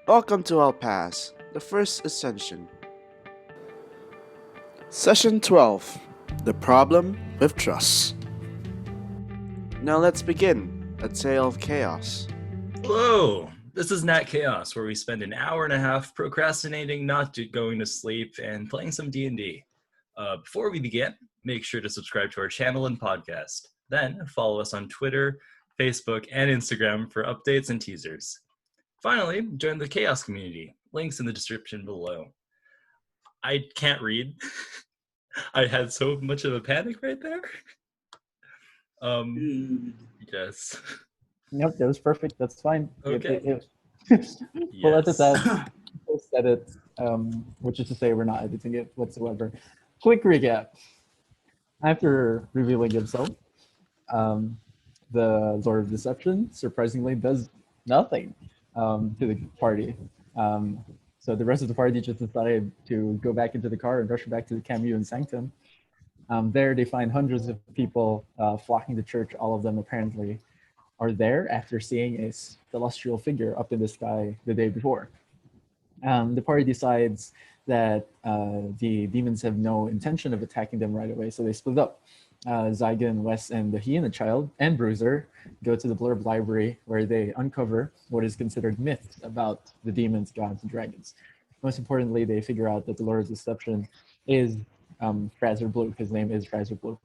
Welcome to Alpaz, the first Ascension. Session 12, The Problem with Trust. Now let's begin A Tale of Chaos. Hello, this is NatChaos, where we spend an hour and a half procrastinating, not going to sleep, and playing some D&D. Before we begin, make sure to subscribe to our channel and podcast. Then follow us on Twitter, Facebook, and Instagram for updates and teasers. Finally, join the Chaos community. Links in the description below. I can't read. I had so much of a panic right there. Yes. Nope, that was perfect. That's fine. Okay. We'll let Yes. that post edit, which is to say we're not editing it whatsoever. Quick recap. After revealing himself, the Lord of Deception surprisingly does nothing to the party. So the rest of the party just decided to go back into the car and rush back to the Camus and Sanctum. There they find hundreds of people flocking to church. All of them apparently are there after seeing a celestial figure up in the sky the day before. The party decides that the demons have no intention of attacking them right away, so they split up. Zygon, Wes, and the hyena-child and Bruiser go to the Blurb Library, where they uncover what is considered myths about the demons, gods, and dragons. Most importantly, they figure out that the Lord of Deception is Frazer Blue. His name is Frazer Blue.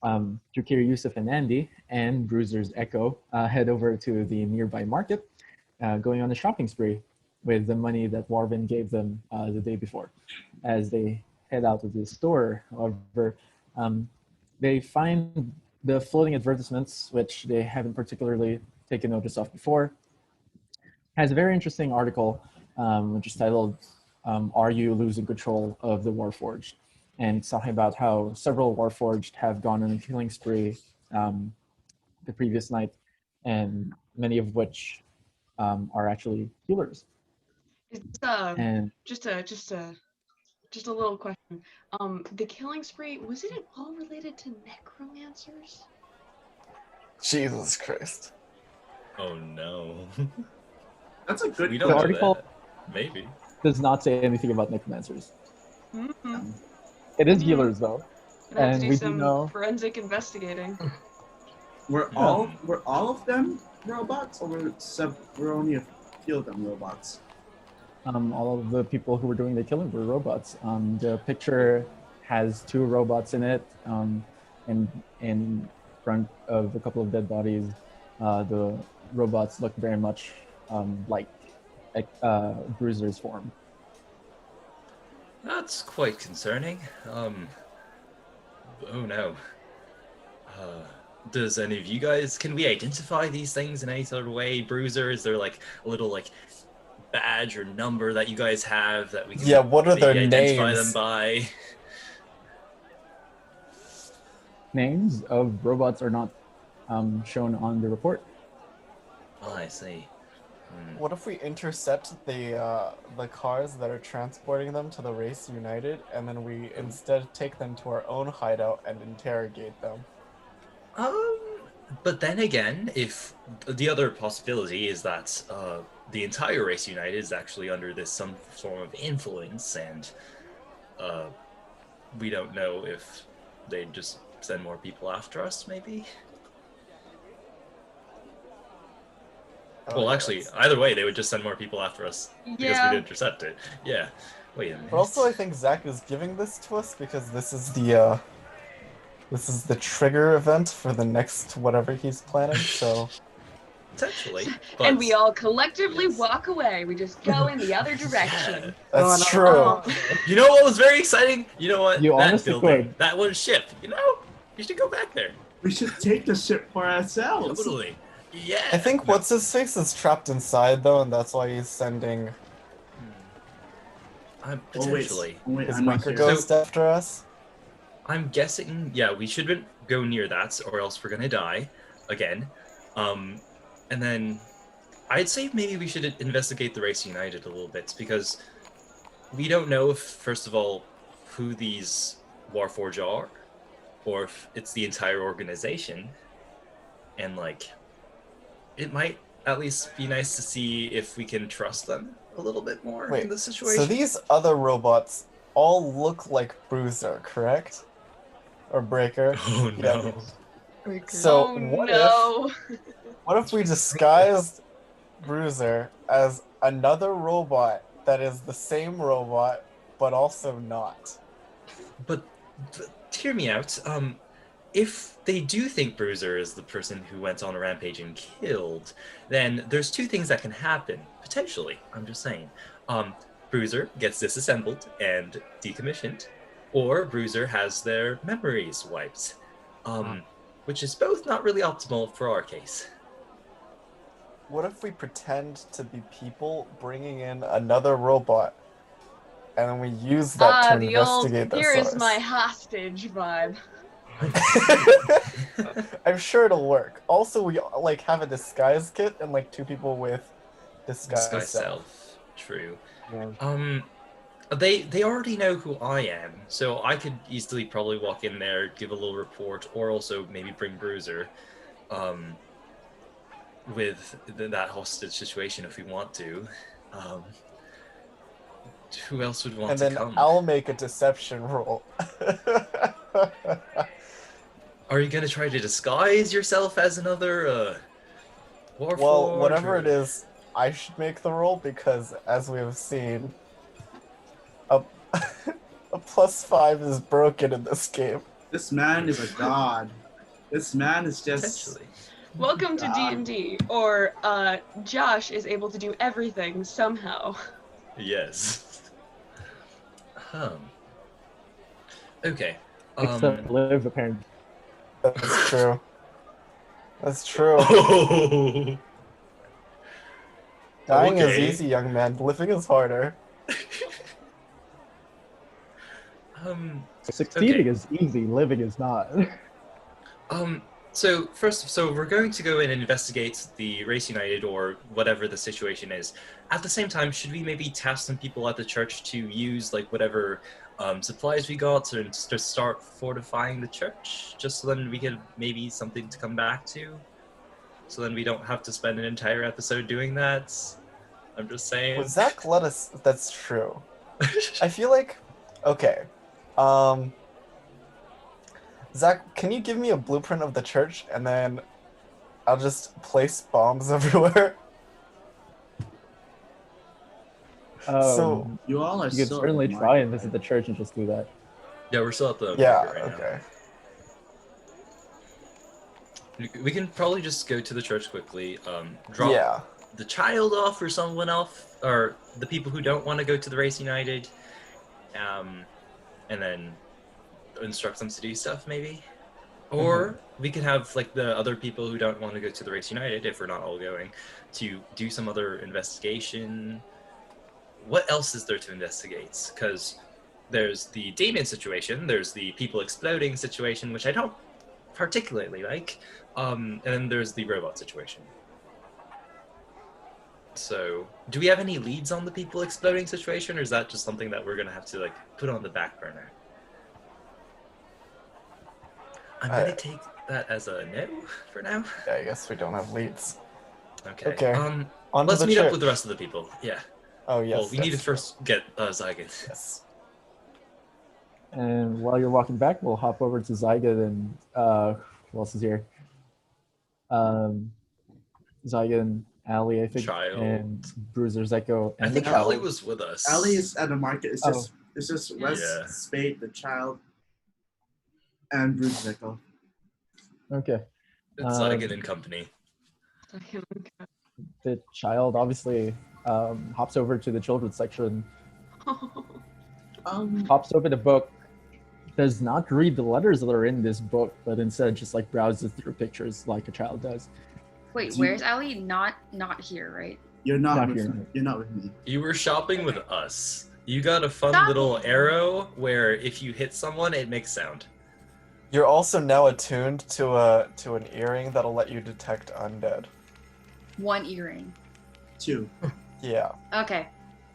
Drakir, Yusuf, and Andy, and Bruiser's Echo head over to the nearby market, going on a shopping spree with the money that Warvin gave them the day before. As they head out of the store, however, they find the floating advertisements, which they haven't particularly taken notice of before. Has a very interesting article, which is titled, Are You Losing Control of the Warforged? And it's talking about how several Warforged have gone on a killing spree the previous night, and many of which are actually healers. It's And just a little question. The killing spree, was it at all related to necromancers? Jesus Christ. Oh no. That's a good We the don't know article that. Maybe. does not say anything about necromancers. Mm-hmm. It is healers though. Gonna have to And do we do some know- forensic investigating. Were all of them robots, or were only a few of them robots? All of the people who were doing the killing were robots. The picture has 2 robots in it, and in front of a couple of dead bodies, the robots look very much like Bruiser's form. That's quite concerning. Oh no. Does any of you guys, can we identify these things in any sort of way? Bruiser, is there like a little like badge or number that you guys have that we can What are their maybe identify names? them by? Names of robots are not shown on the report. Oh, I see. What if we intercept the cars that are transporting them to the Race United, and then we instead take them to our own hideout and interrogate them? But then again, if the other possibility is that the entire Race United is actually under this some form of influence, and we don't know if they just send more people after us, maybe? Well, actually, either way, they would just send more people after us because Yeah. we'd intercept it. Yeah. Wait a minute. But also, I think Zach is giving this to us because this is the trigger event for the next whatever he's planning. So Potentially. And but- we all collectively Yes. walk away. We just go in the other direction. that's true. Oh. You know what was very exciting? You know what? You that honestly building, could. that one ship. You know, you should go back there. We should take the ship for ourselves. Totally. Yeah. I think what's his face is trapped inside though, and that's why he's sending Potentially. Wait, his I'm not Winker here. Ghost after us. I'm guessing, yeah, we shouldn't go near that, or else we're gonna die again. And then I'd say maybe we should investigate the Race United a little bit, because we don't know if, first of all, who these Warforged are, or if it's the entire organization, and like, it might at least be nice to see if we can trust them a little bit more in Wait, this situation. so these other robots all look like Bruiser, correct? Or Breaker? Oh Yeah. no. So Oh what no! what if we disguised Bruiser as another robot that is the same robot, but also not? But hear me out. If they do think Bruiser is the person who went on a rampage and killed, then there's two things that can happen potentially. I'm just saying. Bruiser gets disassembled and decommissioned, or Bruiser has their memories wiped, which is both not really optimal for our case. What if we pretend to be people bringing in another robot, and then we use that to The old investigate the "here is source? my hostage" vibe. I'm sure it'll work. Also, we like have a disguise kit and like 2 people with disguise Disguise self. self. True. Yeah. They already know who I am, so I could easily probably walk in there, give a little report, or also maybe bring Bruiser, with that hostage situation if we want to. Who else would want And to then come? I'll make a deception roll. Are you gonna try to disguise yourself as another Warforged? Well, whatever or- it is, I should make the roll because, as we have seen, a, a +5 is broken in this game. This man is a god. This man is just. Potentially. Welcome to God. D&D, or Josh is able to do everything somehow. Yes. Okay. Except live, apparently. That's true. That's true. Oh. Dying is Okay. easy, young man. Living is harder. Succeeding is easy, living is not. So we're going to go in and investigate the Race United or whatever the situation is. At the same time, should we maybe task some people at the church to use like whatever supplies we got to start fortifying the church, just so then we get maybe something to come back to, so then we don't have to spend an entire episode doing that. I'm just saying. Would Zach let us? That's true. I feel like, okay, Zach, can you give me a blueprint of the church and then I'll just place bombs everywhere? So You all are You could so certainly admired. try and visit the church and just do that. Yeah, we're still at the yeah, market right now. okay. We can probably just go to the church quickly. Drop Yeah. the child off or someone else, or the people who don't want to go to the Race United, and then instruct them to do stuff maybe. Or we could have like the other people who don't want to go to the Race United, if we're not all going, to do some other investigation. What else is there to investigate? Because there's the Damien situation, there's the people exploding situation, which I don't particularly like, and then there's the robot situation. So, do we have any leads on the people exploding situation, or is that just something that we're gonna have to like put on the back burner? I'm gonna take that as a no for now. Yeah, I guess we don't have leads. Okay. Okay. On Let's to the meet church. up with the rest of the people. Yeah. Oh yes. Well, we need to yes, first get Zygon. Yes. And while you're walking back, we'll hop over to Zygon and who else is here? Zygon, Ali, I think, Child. and Bruiser, Zeko, and I think the child. Ali was with us. Ali is at the market. It's just Wes, Yeah. Spade, the child, and Bruce Nickel. Okay. It's Zygon and company. The child obviously hops over to the children's section, hops over the book, does not read the letters that are in this book, but instead just like browses through pictures like a child does. Wait, Do you- where's Ali? Not here, right? You're not Not with here. me. You're not with me. You were shopping with us. You got a fun Stop little it. arrow where if you hit someone, it makes sound. You're also now attuned to an earring that'll let you detect undead. One earring. 2. Yeah, Okay,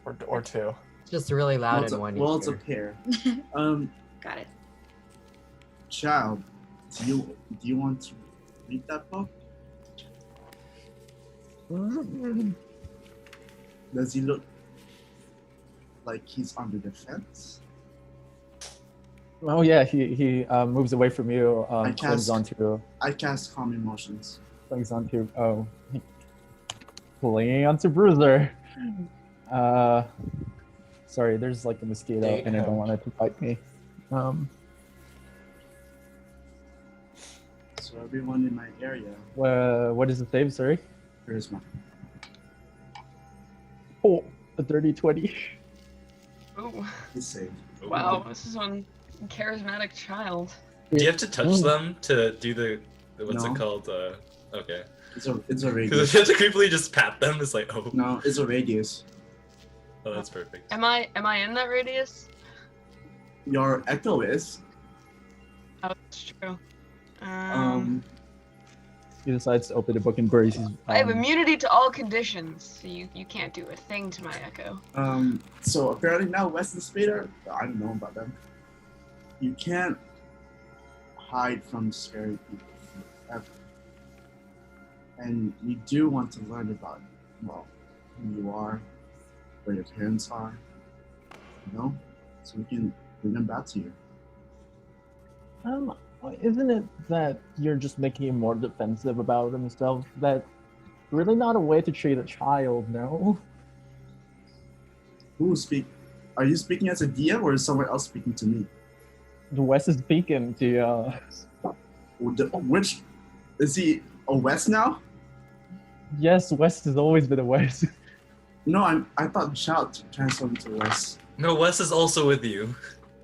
or 2. It's just really loud Well, in one it's a ear. pair. got it. Child, do you want to read that book? Does he look like he's under the fence? Oh yeah, he moves away from you. I Clings onto calm emotions. oh, clinging onto Bruiser. Sorry, there's like a mosquito Date and I don't him. want it to bite me. So everyone in my area, What is the save? Sorry. charisma. Oh, a dirty 20. Ooh. He's saved. Wow, this is one charismatic child. Do you have to touch them to do the what's No. it called? Okay. It's a Because radius. if you have to creepily just pat them, it's like, oh, No, it's a radius. oh, that's perfect. Am I in that radius? Your echo is. Oh, that's true. He decides to open the book and buries his. I have immunity to all conditions, so you can't do a thing to my echo. So apparently now West and Spader, I don't know about them. You can't hide from scary people forever. And you do want to learn about, well, who you are, where your parents are, you know? So we can bring them back to you. Isn't it that you're just making him more defensive about himself? That's really not a way to treat a child, no? Who speak? Are you speaking as a DM or is someone else speaking to me? Wes is speaking to Which, is he a West now? Yes, Wes has always been a Wes. No, I thought Shout transformed to West. No, Wes is also with you.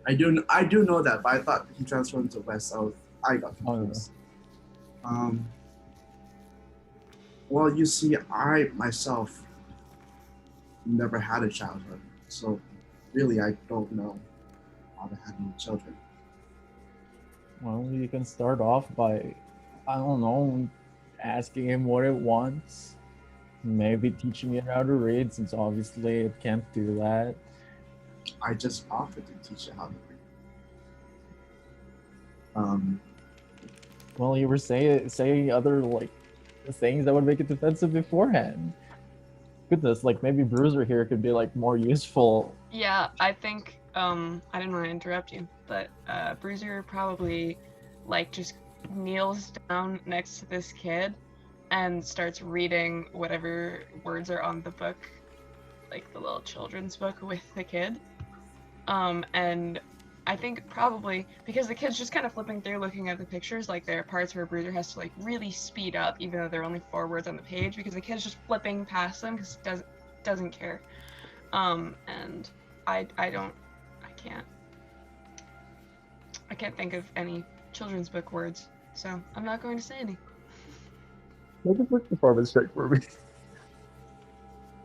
I do know that, but I thought he transformed to West, so I got confused. Well, you see, I myself never had a childhood, so really I don't know how to handle children. Well, you can start off by, I don't know, asking him what it wants. Maybe teaching it how to read, since obviously it can't do that. I just offered to teach it how to read. Well, you were saying other like things that would make it defensive beforehand. Goodness, like maybe Bruiser here could be like more useful. Yeah, I think I didn't want to interrupt you, but Bruiser probably like just kneels down next to this kid and starts reading whatever words are on the book, like the little children's book with the kid. And I think probably because the kid's just kind of flipping through looking at the pictures, like there are parts where Bruiser has to like really speed up even though there are only 4 words on the page because the kid's just flipping past them because he doesn't care. And I can't think of any children's book words, so I'm not going to say any. Make a quick performance check for me.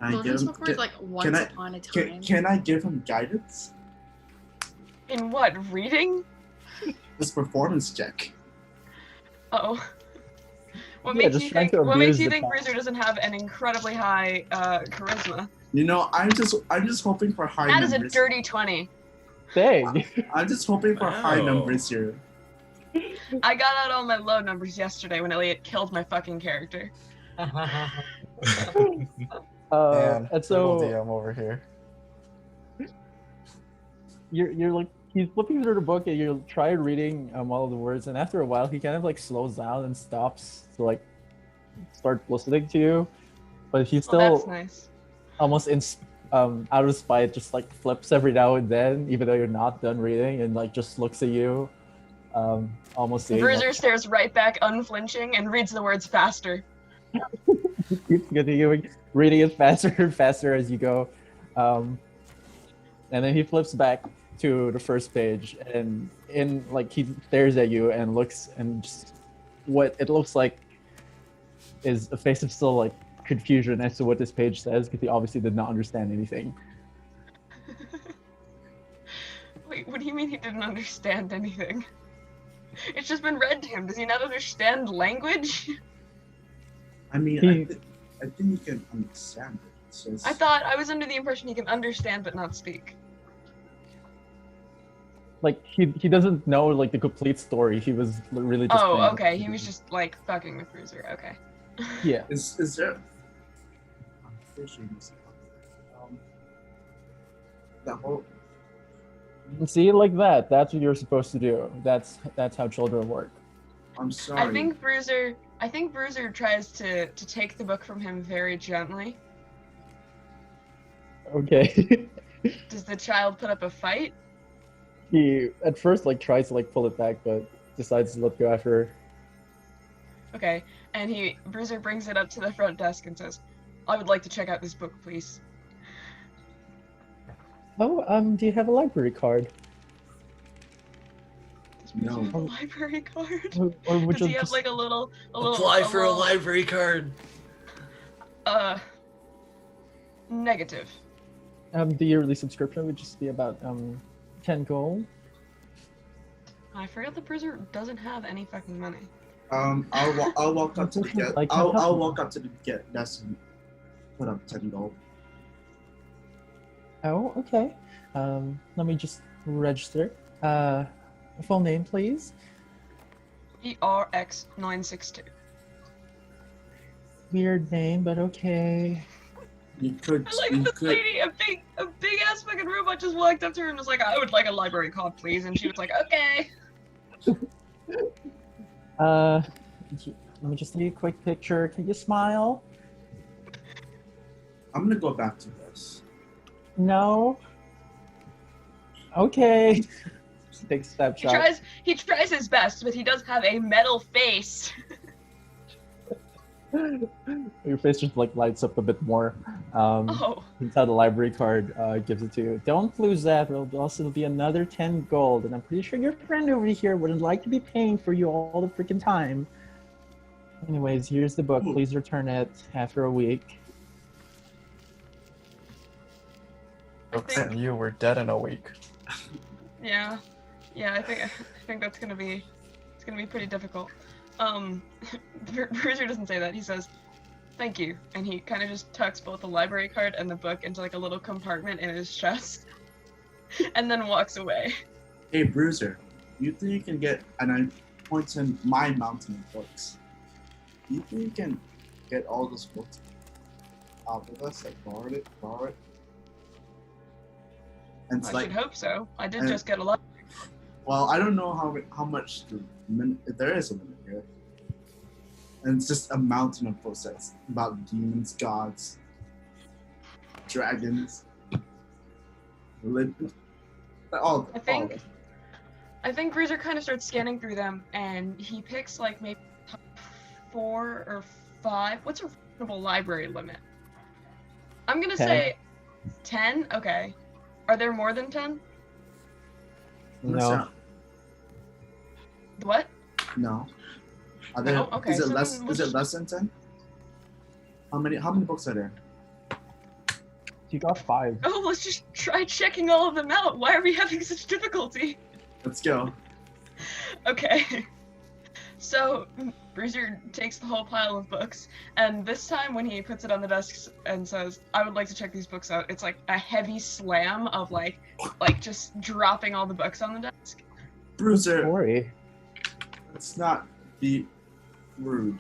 Children's book words like once upon a time. Can I give him guidance? In what, reading? This performance check. Oh. What Yeah, makes just you trying think? to What makes abuse you the think power. Bruiser doesn't have an incredibly high charisma? You know, I'm just hoping for high That is a numbers. dirty 20. Dang. I'm just hoping for high Wow. numbers here. I got out all my low numbers yesterday when Elliot killed my fucking character. Man, And so little DM over here. you're like he's flipping through the book and you try reading all of the words, and after a while he kind of like slows down and stops to like start listening to you, but he's Well, that's still nice. almost out of spite just like flips every now and then even though you're not done reading, and like just looks at you almost saying like, Bruiser stares right back unflinching and reads the words faster. keeps continuing reading it faster and faster as you go, and then he flips back to the first page, and in like he stares at you and looks, and just what it looks like is a face of still like confusion as to what this page says, because he obviously did not understand anything. Wait, what do you mean he didn't understand anything? It's just been read to him. Does he not understand language? I mean, He- I think you can understand it. It's just, I was under the impression he can understand but not speak. Like he doesn't know like the complete story. He was really just Oh, playing. okay. He was just like fucking with Bruiser. Okay. Yeah. Is there conversation is the whole. See, like that. That's what you're supposed to do. That's how children work. I'm sorry. I think Bruiser tries to take the book from him very gently. Okay. Does the child put up a fight? He at first like tries to like pull it back, but decides to let go after. Okay, and Bruiser brings it up to the front desk and says, "I would like to check out this book, please." Oh, do you have a library card? Does Bruiser No. have a library card? Or would Does you he have just like a little Apply for a little- library card. Negative. the yearly subscription would just be about 10 gold? I forgot the Bruiser doesn't have any fucking money. I'll walk up to the get. Like, I'll walk up to the get desk and put up 10 gold. Oh, okay. Let me just register. Full name, please. ERX962. Weird name, but okay. You could. I like you this could. lady, a big ass fucking robot just walked up to her and was like, "I would like a library card, please," and she was like, "Okay." Let me just take a quick picture. Can you smile? I'm gonna go back to this. No. Okay. Take a snapshot. He tries his best, but he does have a metal face. Your face just like lights up a bit more. Oh. That's how the library card gives it to you. Don't lose that. It'll also be another 10 gold, and I'm pretty sure your friend over here wouldn't like to be paying for you all the freaking time. Anyways, here's the book. Please return it after a week. Brooks and you were dead in a week. Yeah, I think that's gonna be pretty difficult. Bruiser doesn't say that. He says, "Thank you," and he kind of just tucks both the library card and the book into like a little compartment in his chest, and then walks away. Hey, Bruiser, you think you can get? And I point to my mountain of books. You think you can get all those books out of us? Like borrow it. And it's I like, should hope so. I did and- just get a lot. well, I don't know how much if there is a limit here. And it's just a mountain of books that's about demons, gods, dragons, all I think Bruiser kind of starts scanning through them, and he picks like maybe top 4 or 5. What's a reasonable library limit? I'm gonna 10. say 10. Okay. Are there more than 10? No. What? No. Are there, No? Okay, is it so less? then we'll Is it just- less than 10? How many books are there? You got 5. Oh, let's just try checking all of them out. Why are we having such difficulty? Let's go. Okay. So, Bruiser takes the whole pile of books, and this time when he puts it on the desk and says, "I would like to check these books out," it's like a heavy slam of like just dropping all the books on the desk. Bruiser, Sorry. let's not be rude.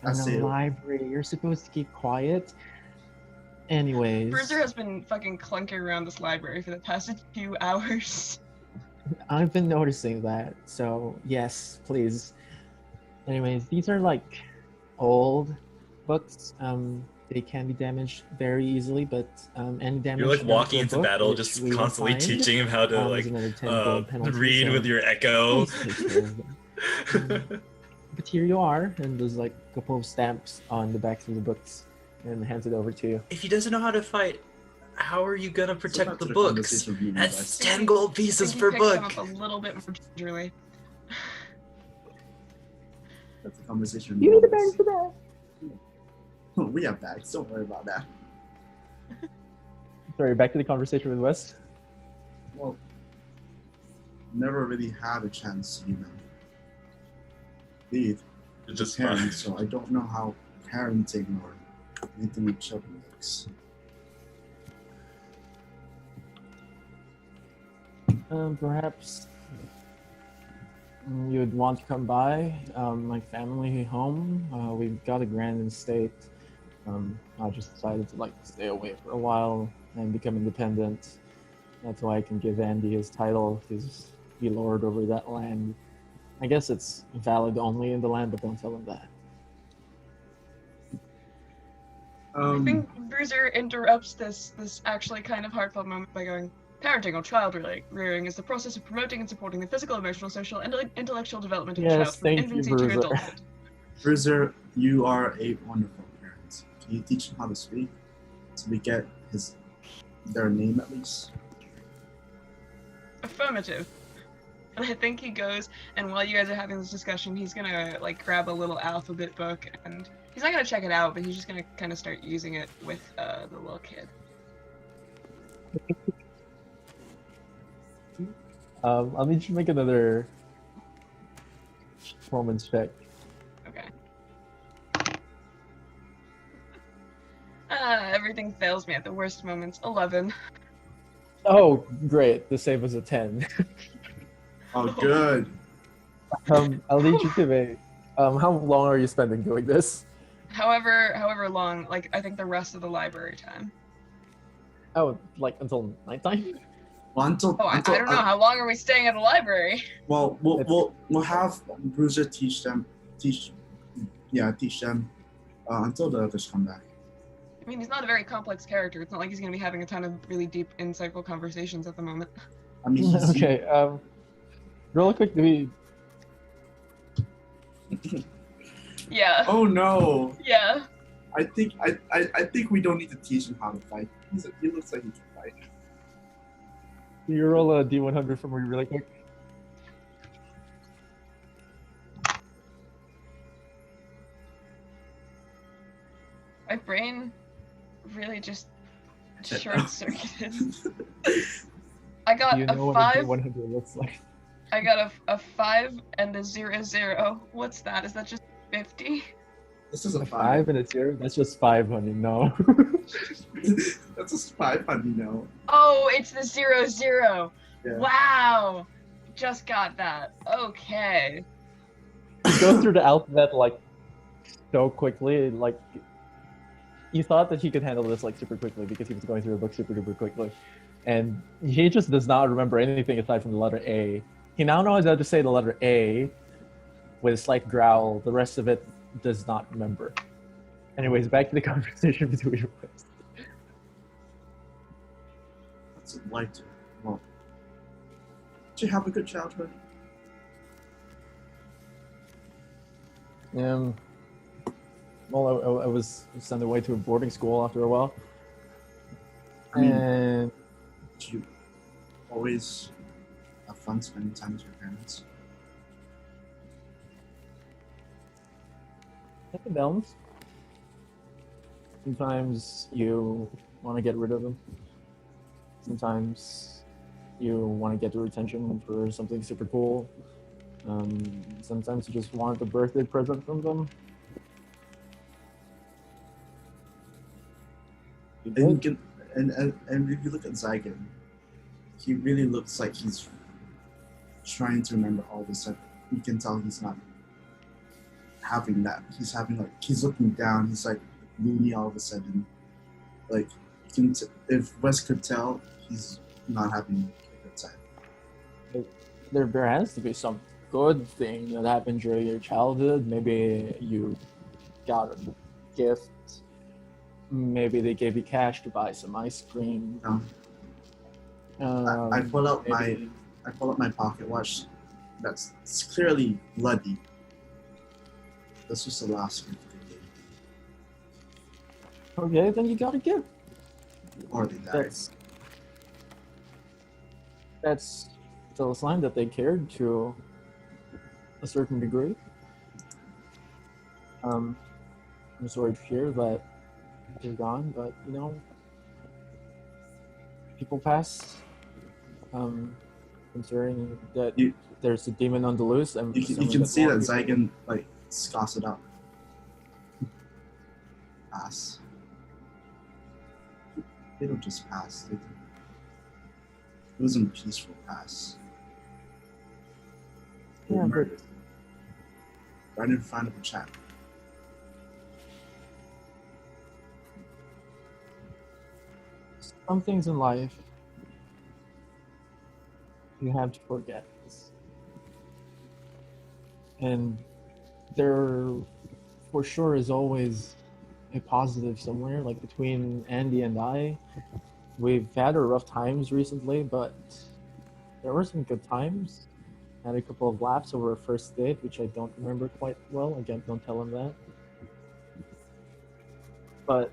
I In see. the library, you're supposed to keep quiet. Anyways. Bruiser has been fucking clunking around this library for the past 2 hours. I've been noticing that, so yes, please. Anyways, these are like old books. They can be damaged very easily, but any damage. You're like done walking to a into book, battle, which just we will constantly find, teaching him how to is like another 10 gold penalty, read so with your echo. please take care of them. But here you are, and there's like a couple of stamps on the backs of the books, and hands it over to you. If he doesn't know how to fight, how are you gonna protect back the to books? conversation we had, That's guys. 10 gold I pieces think per he picks them book. up a little bit more gingerly. That's the conversation. You need the had. bag for that. We have bags. Don't worry about that. Sorry, back to the conversation with Wes. Well, never really had a chance to, leave It's just parents, so I don't know how parenting or anything with children works. Perhaps you'd want to come by my family home. We've got a grand estate I just decided to like stay away for a while and become independent. That's why I can give Andy his title, because he lord over that land. I guess it's valid only in the land, but don't tell him that. I think Bruiser interrupts this actually kind of heartfelt moment by going, parenting or child rearing is the process of promoting and supporting the physical, emotional, social, and intellectual development of a child Yes, from thank you, infancy to Bruiser. adulthood. Bruiser, you are a wonderful parent. Can you teach him how to speak? So we get their name at least? Affirmative. And I think he goes, and while you guys are having this discussion, he's gonna like grab a little alphabet book, and he's not gonna check it out, but he's just gonna kind of start using it with the little kid. I'll need you to make another performance check. Okay. Everything fails me at the worst moments. 11. Oh, great. The save was a 10. Oh, good. I'll need you to make. How long are you spending doing this? However long, like I think the rest of the library time. Oh, like until nighttime? Well, I don't know. How long are we staying at the library? Well, we'll have Bruiser teach them until the others come back. I mean, he's not a very complex character. It's not like he's going to be having a ton of really deep, insightful conversations at the moment. I mean, he's Okay. Real quick, do we? Yeah. Oh no! Yeah. I think we don't need to teach him how to fight. He looks like he can fight. Do you roll a D100 for me really quick? My brain really just short-circuited. I got Do you know a what 5. a D100 looks like? I got a 5 and a 0. What's that? Is that just 50? This is a A 5. 5 and a 0? That's just 5, honey. No. That's a 5, honey. No. Oh, it's the 0. Yeah. Wow. Just got that. Okay. He goes through the alphabet like so quickly, like you thought that he could handle this like super quickly because he was going through the book super duper quickly, and he just does not remember anything aside from the letter A. He now knows how to say the letter A with a slight growl. The rest of it does not remember. Anyways, back to the conversation between us. That's light. Well, did you have a good childhood? Well, I was sent away to a boarding school after a while. I mean, And did you always have fun spending time with your parents? it balance. Sometimes you want to get rid of them. Sometimes you want to get their attention for something super cool. Sometimes you just want a birthday present from them. And you can, and if you look at Zygon, he really looks like he's trying to remember all this stuff. You can tell he's not having that. He's having like he's looking down. He's like moody all of a sudden. Like you can if Wes could tell, he's not having a good time. There has to be some good thing that happened during your childhood. Maybe you got a gift. Maybe they gave you cash to buy some ice cream. I pull out maybe- my pocket watch. That's clearly bloody. This was the last gift they gave me. Okay, then you got a gift. Or they died. That's still a sign that they cared to a certain degree. I'm sorry to hear that you're gone, but you know, people pass. Considering that there's a demon on the loose, and You can see that Zygon like scoffs it up. Pass. They don't just pass. It wasn't a peaceful pass. They Yeah, but- murdered. Right in front of the chat. Some things in life you have to forget. And there for sure is always a positive somewhere. Like between Andy and I, we've had our rough times recently, but there were some good times. Had a couple of laughs over our first date, which I don't remember quite well. Again, don't tell him that. But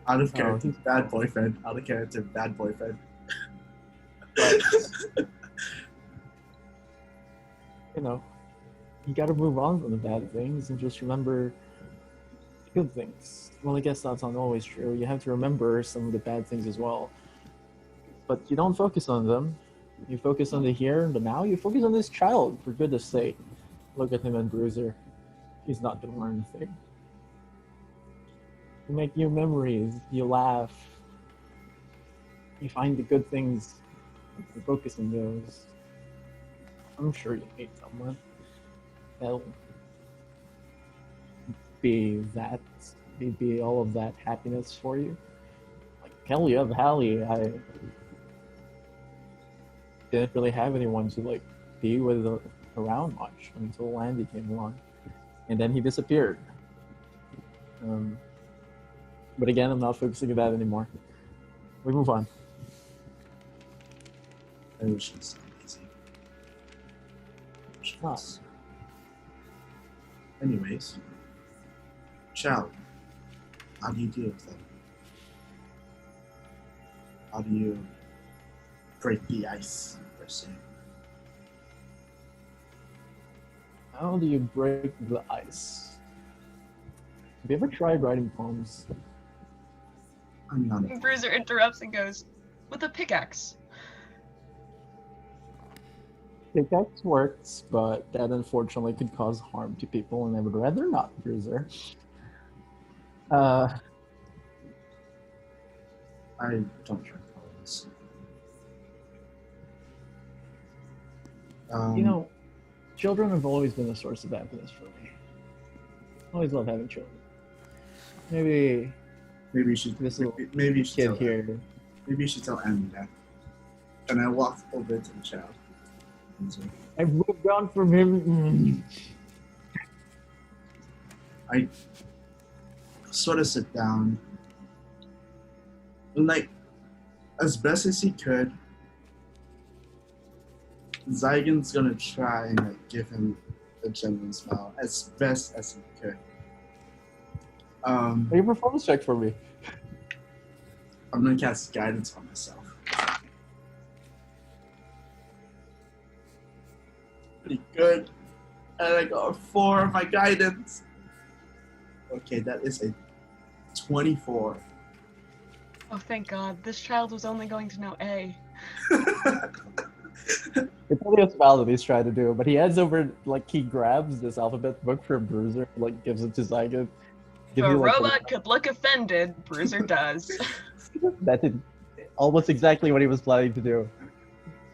Out of character, he's- bad boyfriend. Out of character, bad boyfriend. you know, you got to move on from the bad things and just remember the good things. Well, I guess that's not always true. You have to remember some of the bad things as well. But you don't focus on them. You focus on the here and the now. You focus on this child, for goodness sake. Look at him and Bruiser. He's not going to learn anything. You make new memories. You laugh. You find the good things. You focus on those. I'm sure you meet someone that'll be that, be all of that happiness for you. Like, hell, you have Hallie. I didn't really have anyone to like be with around much until Andy came along, and then he disappeared. But again, I'm not focusing on that anymore. We move on. I wish it was so easy. Wish it was. Anyways, child, how do you deal with them? How do you break the ice, per se? How do you break the ice? Have you ever tried writing poems? I'm not a Bruiser interrupts and goes, with a pickaxe. Pickaxe works, but that unfortunately could cause harm to people, and I would rather not, Bruiser. I don't write poems. You know, children have always been a source of happiness for me. Always love having children. Maybe maybe you should. this little Maybe you should kid tell here. Maybe you should tell Andy that. And I walked over to the child. And so I've moved on from him. I sort of sit down. And like, as best as he could, Zygon's gonna try and like give him a genuine smile as best as he could. Make a performance check for me. I'm gonna cast guidance on myself. Pretty good. And I got a 4 on my guidance. Okay, that is a 24. Oh, thank God. This child was only going to know A. It's only a smile that he's trying to do, but he heads over, like, he grabs this alphabet book for Bruiser, like, gives it to Zygon. If a robot could look offended, Bruiser does. That did almost exactly what he was planning to do.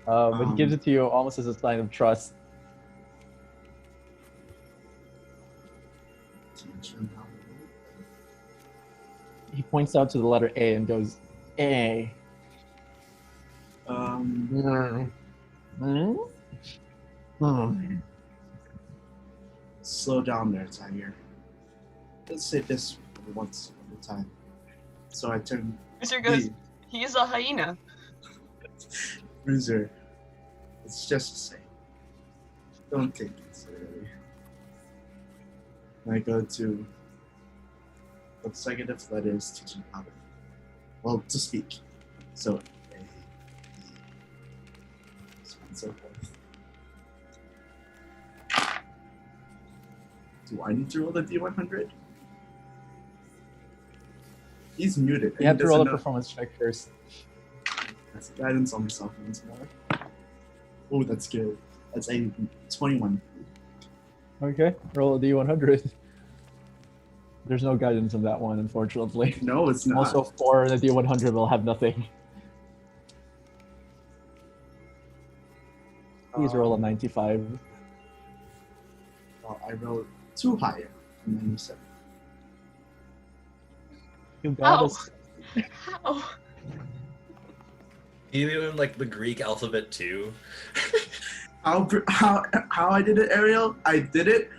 But he gives it to you almost as a sign of trust. He points out to the letter A and goes, A. Slow down there, Tiger. Let's say this once at a time. So I turn. Bruiser goes, he's a hyena. Bruiser, it's just the same. Don't take it seriously. And I go to the consecutive letters teaching how to, well, to speak. So, A, B, so on and so forth. Do I need to roll the D100? He's muted. You have to roll a performance check first. That's guidance on myself once more. Oh, that's good. That's a 21. Okay, roll a D100. There's no guidance on that one, unfortunately. No, it's not. Also, for the D100 will have nothing. Please roll a 95. Well, I rolled 2 higher, 97. You got Oh. us. How? You know, like the Greek alphabet too. How I did it, Ariel? I did it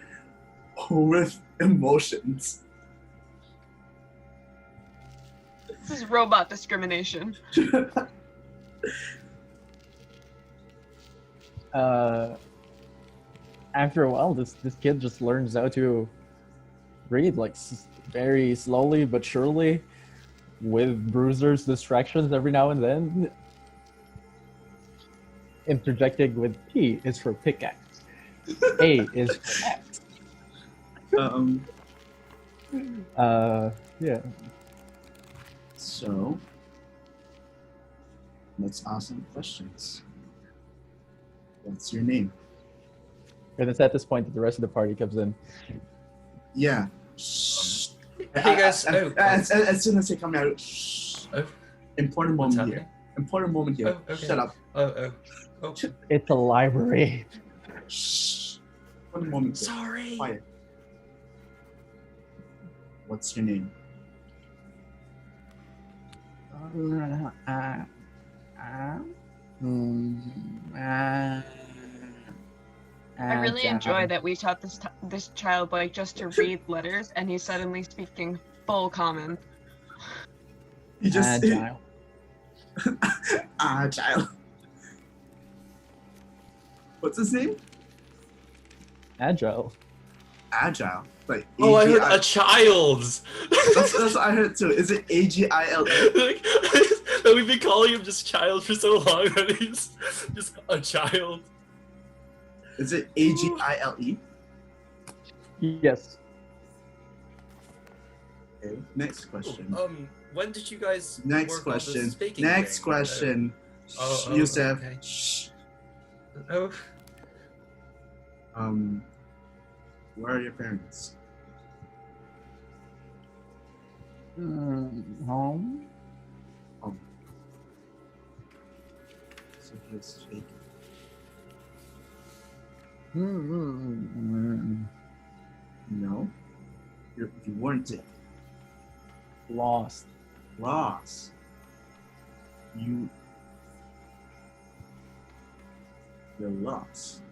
with emotions. This is robot discrimination. After a while, this kid just learns how to read, like very slowly but surely, with Bruiser's distractions every now and then. Interjecting with P is for pickaxe. A is for axe. Yeah. So, let's ask some questions. What's your name? And it's at this point that the rest of the party comes in. Yeah. Hey guys, As soon as they come out, Oh. important What's moment here. happening? Important moment here. Oh, okay. Shut up. Oh. It's a library. Shh. Important moment here. Sorry. Quiet. What's your name? I really enjoy that we taught this child like just to read letters, and he's suddenly speaking full common. You just Agile. Agile. What's his name? Agile. Agile. Like Oh, I heard A-G-I- a child's. That's what I heard too. Is it AGILE? Like, that we've been calling him just child for so long that he's just a child. Is it AGILE? Yes. Okay. Next question. When did you guys Next work on this question. speaking Next thing? question. Oh, Yusef. okay. Shh. Oh, Where are your parents? Home. So he's shaking. No. You weren't it. Lost. Lost. You're lost.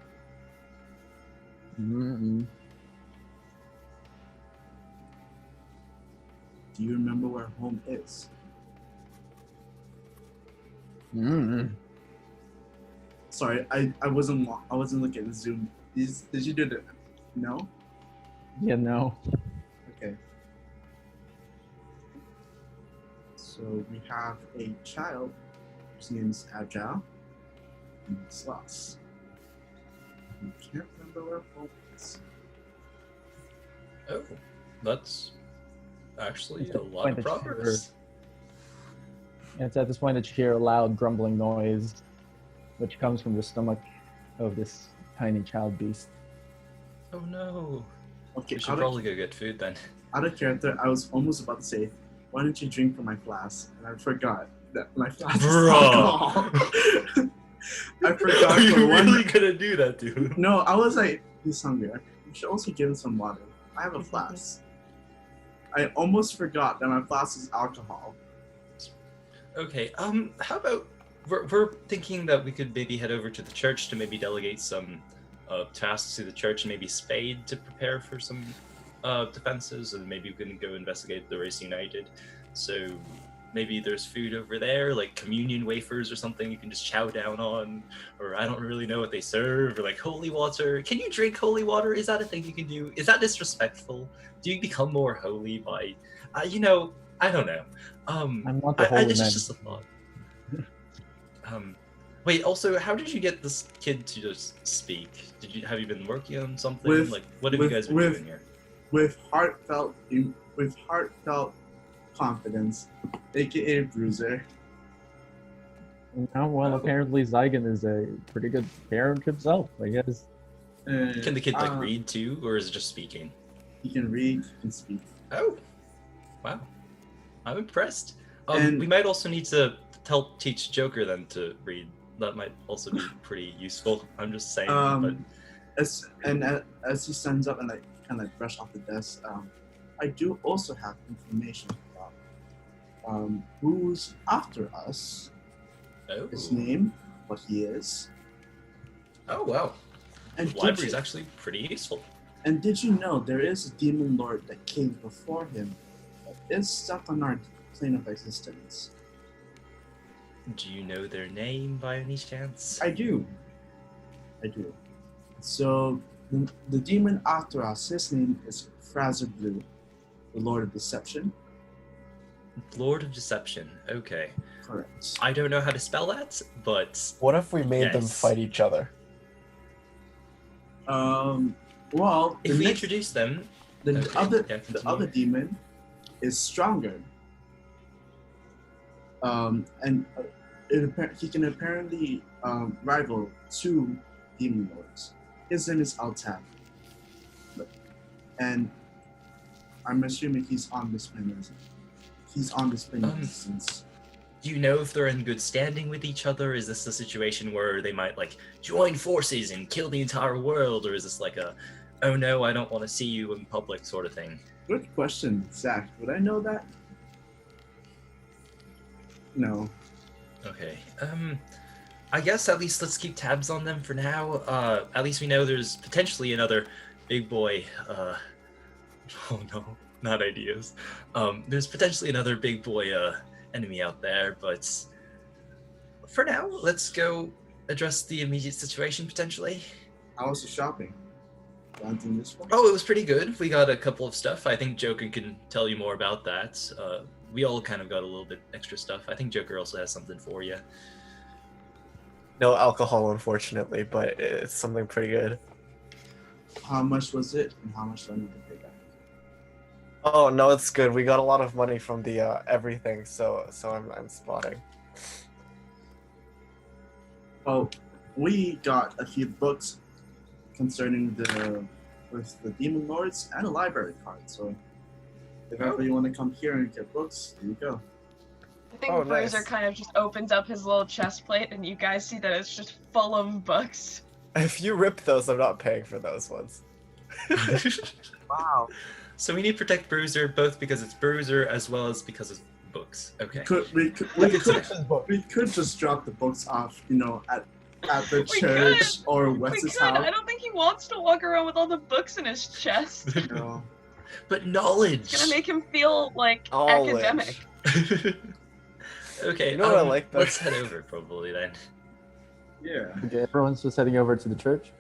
Do you remember where home is? Sorry, I wasn't looking at Zoom. Did you do that? No? Yeah, no. Okay. So we have a child whose name is Agile and he's lost. You can't remember where home is. oh, that's actually a It's lot quite of a progress. And it's at this point that you hear a loud grumbling noise, which comes from the stomach of this tiny child beast. Oh no. Okay, We should probably go get food then. out of character, I was almost about to say, why don't you drink from my flask? And I forgot that my flask is Bro. alcohol. I forgot Are you for one. really gonna do that, dude? No, I was like, he's hungry. You should also give him some water. I have a flask. I almost forgot that my flask is alcohol. Okay, how about we're thinking that we could maybe head over to the church to maybe delegate some tasks to the church and maybe Spade to prepare for some defenses, and maybe we can go investigate the Race United. So maybe there's food over there, like communion wafers or something you can just chow down on, or I don't really know what they serve, or like holy water. Can you drink holy water? Is that a thing you can do? Is that disrespectful? Do you become more holy by, I don't know. I'm not the holy it's man. just a thought. Wait. Also, how did you get this kid to just speak? Have you been working on something? What have you guys been doing here? With heartfelt confidence, aka Bruiser. No, well, apparently Zygon is a pretty good parent himself, I guess. Can the kid read too, or is it just speaking? He can read, he can speak. Oh, wow! I'm impressed. And- We might also need to help teach Joker then to read. That might also be pretty useful. I'm just saying. But As he stands up and kind of brush off the desk, I do also have information about who's after us Oh. his name, what he is. Oh, wow. And The library is actually pretty useful. And did you know there is a demon lord that came before him that is stuck on our plane of existence? Do you know their name by any chance? I do. So, the demon after us, his name is Frazer Blue, the Lord of Deception. Lord of Deception. Okay. Correct. I don't know how to spell that, but What if we made them Yes. fight each other? Well, if we introduce them, the okay, other yeah, the continue. other demon is stronger. He can apparently rival 2 demon lords. His name is Alpaz. And I'm assuming he's on this plane. He's on this plane of existence. do you know if they're in good standing with each other? Is this a situation where they might like join forces and kill the entire world, or is this like a, oh no, I don't want to see you in public sort of thing? Good question, Zach. Would I know that? No. Okay. I guess at least let's keep tabs on them for now. At least we know there's potentially another big boy. Oh no, not ideas. There's potentially another big boy enemy out there, but for now, let's go address the immediate situation potentially. How was the shopping? Anything useful? Oh, it was pretty good. We got a couple of stuff. I think Joker can tell you more about that. We all kind of got a little bit extra stuff. I think Joker also has something for you. No alcohol, unfortunately, but it's something pretty good. How much was it, and how much do I need to pay back? Oh no, it's good. We got a lot of money from the everything, so I'm spotting. Oh, we got a few books concerning the demon lords and a library card. So if ever you want to come here and get books, there you go. I think Oh, Bruiser nice. kind of just opens up his little chest plate, and you guys see that it's just full of books. If you rip those, I'm not paying for those ones. Wow. So we need to protect Bruiser, both because it's Bruiser as well as because it's books. Okay. We could just drop the books off, at the We church or We Wes's could. I house. don't think he wants to walk around with all the books in his chest. It's No. But knowledge. gonna make him feel like Knowledge. academic. Okay, You know what I like best? let's head over probably then. Yeah. Okay, everyone's just heading over to the church.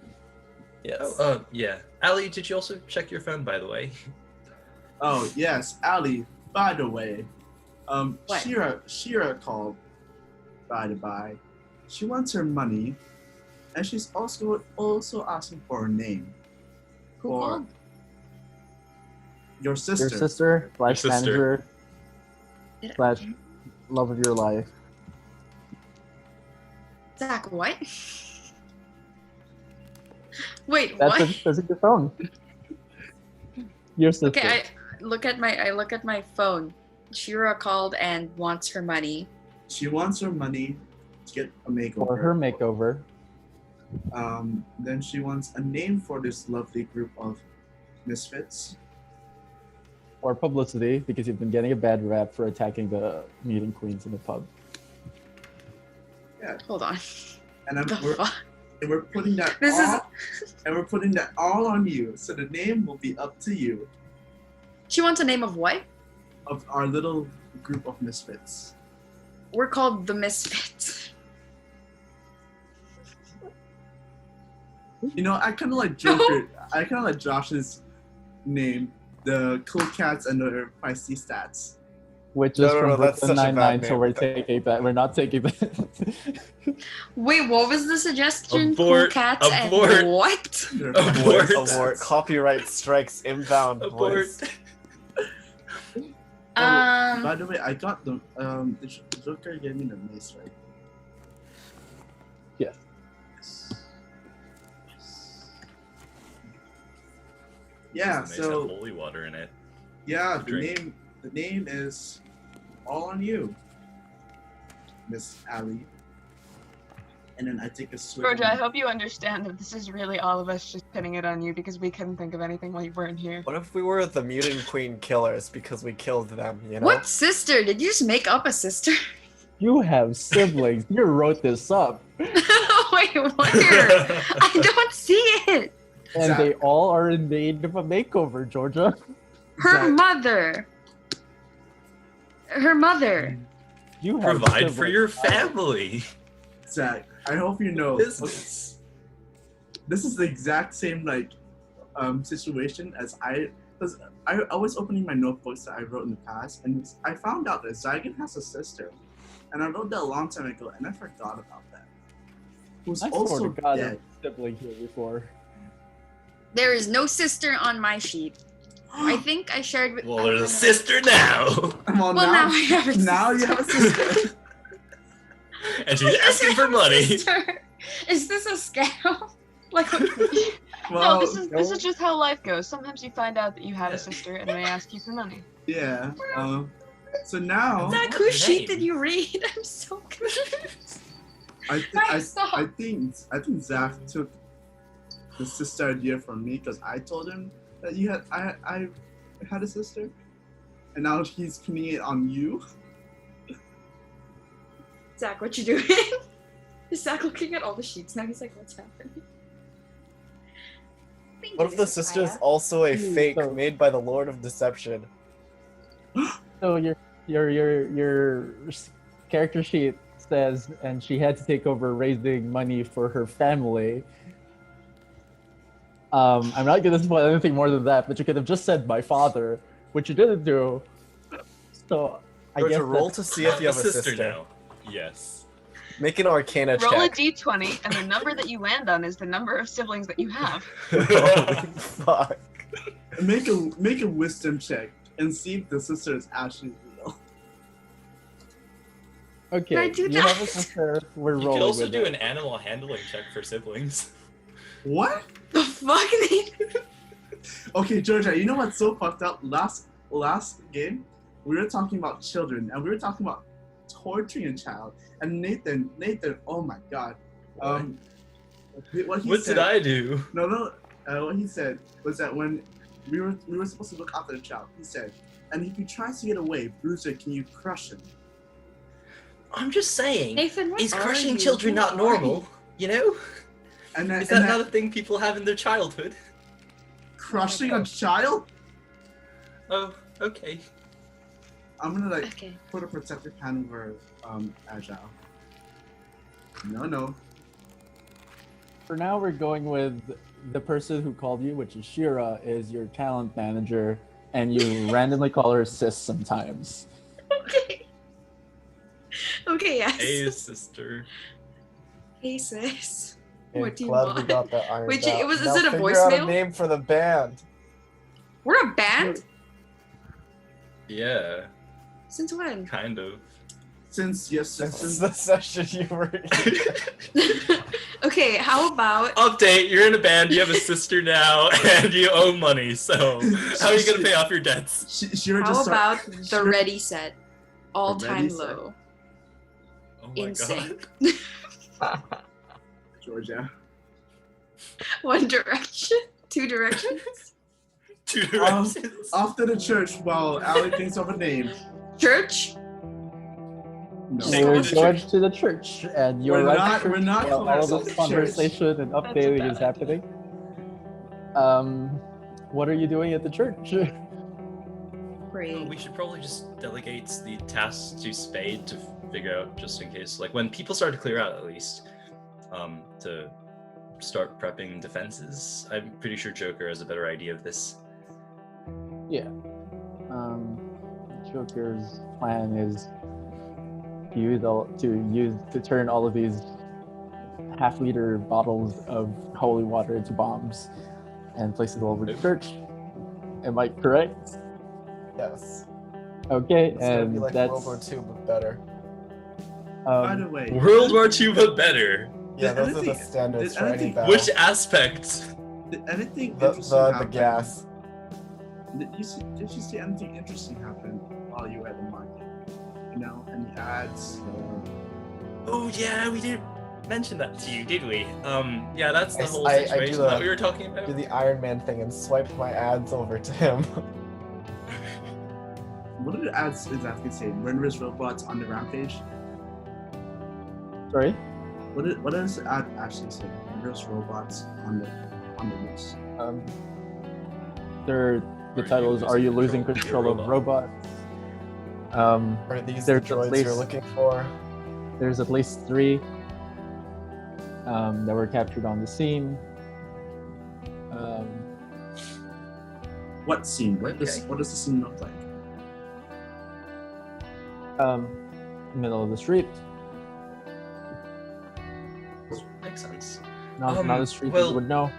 Yes. Yeah. Ali, did you also check your phone, by the way? Oh yes, Ali. By the way, What? Shira called. By the by, she wants her money, and she's also asking for her name. Who For called? your sister. Your sister, / sister. manager, Did- / love of your life. Zach, what? Wait, That's what? it. That's in your phone. Your sister. Okay, I look at my phone. Shira called and wants her money. She wants her money to get a makeover. For her makeover. Then she wants a name for this lovely group of misfits. Or publicity, because you've been getting a bad rap for attacking the meeting queens in the pub. Hold on. And The fuck? we're putting that This is- and we're putting that all on you. So the name will be up to you She wants a name of what? of our little group of misfits. We're called the Misfits. I kind of like Joker. I kind of like Josh's name, the cool cats and the feisty stats. Which No, is no, from no, that's Brooklyn such a bad Nine-Nine, so name. we're taking that. We're not taking that. Wait, what was the suggestion? Abort, Cool cats abort. and what? They're Abort. feisty Abort. stats. Copyright strikes inbound. Abort. Boys. By the way, I got the Joker gave me the mace, right? Yes. Yeah. This mace have So holy water in it. yeah, Drink. the name is all on you, Miss Allie. And then I take a swig. Georgia, I hope you understand that this is really all of us just pinning it on you because we couldn't think of anything while you weren't here. What if we were the mutant queen killers because we killed them? What sister? Did you just make up a sister? You have siblings. You wrote this up. Wait, where? I don't see it. And they all are in need of a makeover, Georgia. Her mother. Her mother. You have Provide for siblings. your family. Zach, I hope you know Business. this is the exact same like situation as because I was opening my notebooks that I wrote in the past, and I found out that Zygon has a sister, and I wrote that a long time ago, and I forgot about that. Who's I also swear to God, dead. sibling here before. There is no sister on my sheet. I think I shared with. Well, there's a sister now. Well, Well, now I have a now you have a sister. And she's asking for money. Sister. Is this a scam? Like, Well, No, this is just how life goes. Sometimes you find out that you have a sister and they ask you for money. yeah. So now Zach, What's whose her sheet name? did you read? I'm so confused. I Stop. think Zach took the sister idea from me because I told him that I had a sister, and now he's pinning it on you. Zach, what you doing? Is Zach looking at all the sheets now? He's like, what's happening? Thank What if you, the sister's Aya. also a fake So- made by the Lord of Deception? So your character sheet says, and she had to take over raising money for her family. I'm not gonna spoil anything more than that, but you could have just said my father, which you didn't do. So I Georgia, guess roll that's- to see if you have a sister sister. now. Yes. Make an Arcana Roll a check. d20, and the number that you land on is the number of siblings that you have. Holy fuck. Make a wisdom check and see if the sister is actually real. okay. Can I do you that? have a sister. We're You rolling could also with do it. an animal handling check for siblings. What? The fuck? Okay, Georgia, you know what's so fucked up? Last game, we were talking about children, and we were talking about torturing a child. And Nathan, oh my god. What he What said, did I do? No. What he said was that when we were supposed to look after the child, he said, and if he tries to get away, Bruiser, can you crush him? I'm just saying. Nathan, what Is are crushing you? children Who not are normal? You know? And Is that not a thing people have in their childhood? crushing a child? Oh, okay. I'm gonna you? like Okay. put a protective hand over Agile. No. For now, we're going with the person who called you, which is Shira, is your talent manager, and you randomly call her sis sometimes. Okay. Okay, yes. Hey, sister. Hey, sis. Okay, What do you glad we want? got that ironed Wait, out. is Now it a figure out a voicemail? name for the band. We're a band? Yeah, Since when? kind of. Since yes, Since since the session you were in. Okay, how about Update, you're in a band, you have a sister now, and you owe money, so how are you gonna pay off your debts? Shira how just about start, the Shira- ready set? All The time ready set. low. Oh my In god. sync. Georgia. One direction? Two directions? Two directions. Off to the church while Allie thinks of a name. Church? No. Take We're me to going church. to the church, and you're We're right. not- we're not while calling all ourselves this a church. conversation and That's a updating bad is idea. happening. What are you doing at the church? Great. We should probably just delegate the tasks to Spade to figure out, just in case. Like when people start to clear out, at least, to start prepping defenses. I'm pretty sure Joker has a better idea of this. Yeah. Joker's plan is to turn all of these half-liter bottles of holy water into bombs and place it all over the church. Am I correct? Yes. Okay, It's gonna and be like that's World War II, but better. By the way, World War II, but better. Yeah, Did those are the anything- standards did for any anything- battle. Which aspect? did anything the interesting the happen? gas. Did you see anything interesting happen while you were at the market? You know, any ads? Oh yeah, we didn't mention that to you, did we? Yeah, that's the I- whole I do situation the- that we were talking about. Do the Iron Man thing and swipe my ads over to him. What did the ads exactly say? Murderous robots on the rampage? Sorry. What does it actually say? There's robots on the loose. The title is "Are You Losing Control of Robots?" Are these the There's at droids least- you're looking for? There's at least 3 that were captured on the scene. What scene? What does Okay. the scene look like? Middle of the street. Makes sense. Not a street well- you would know.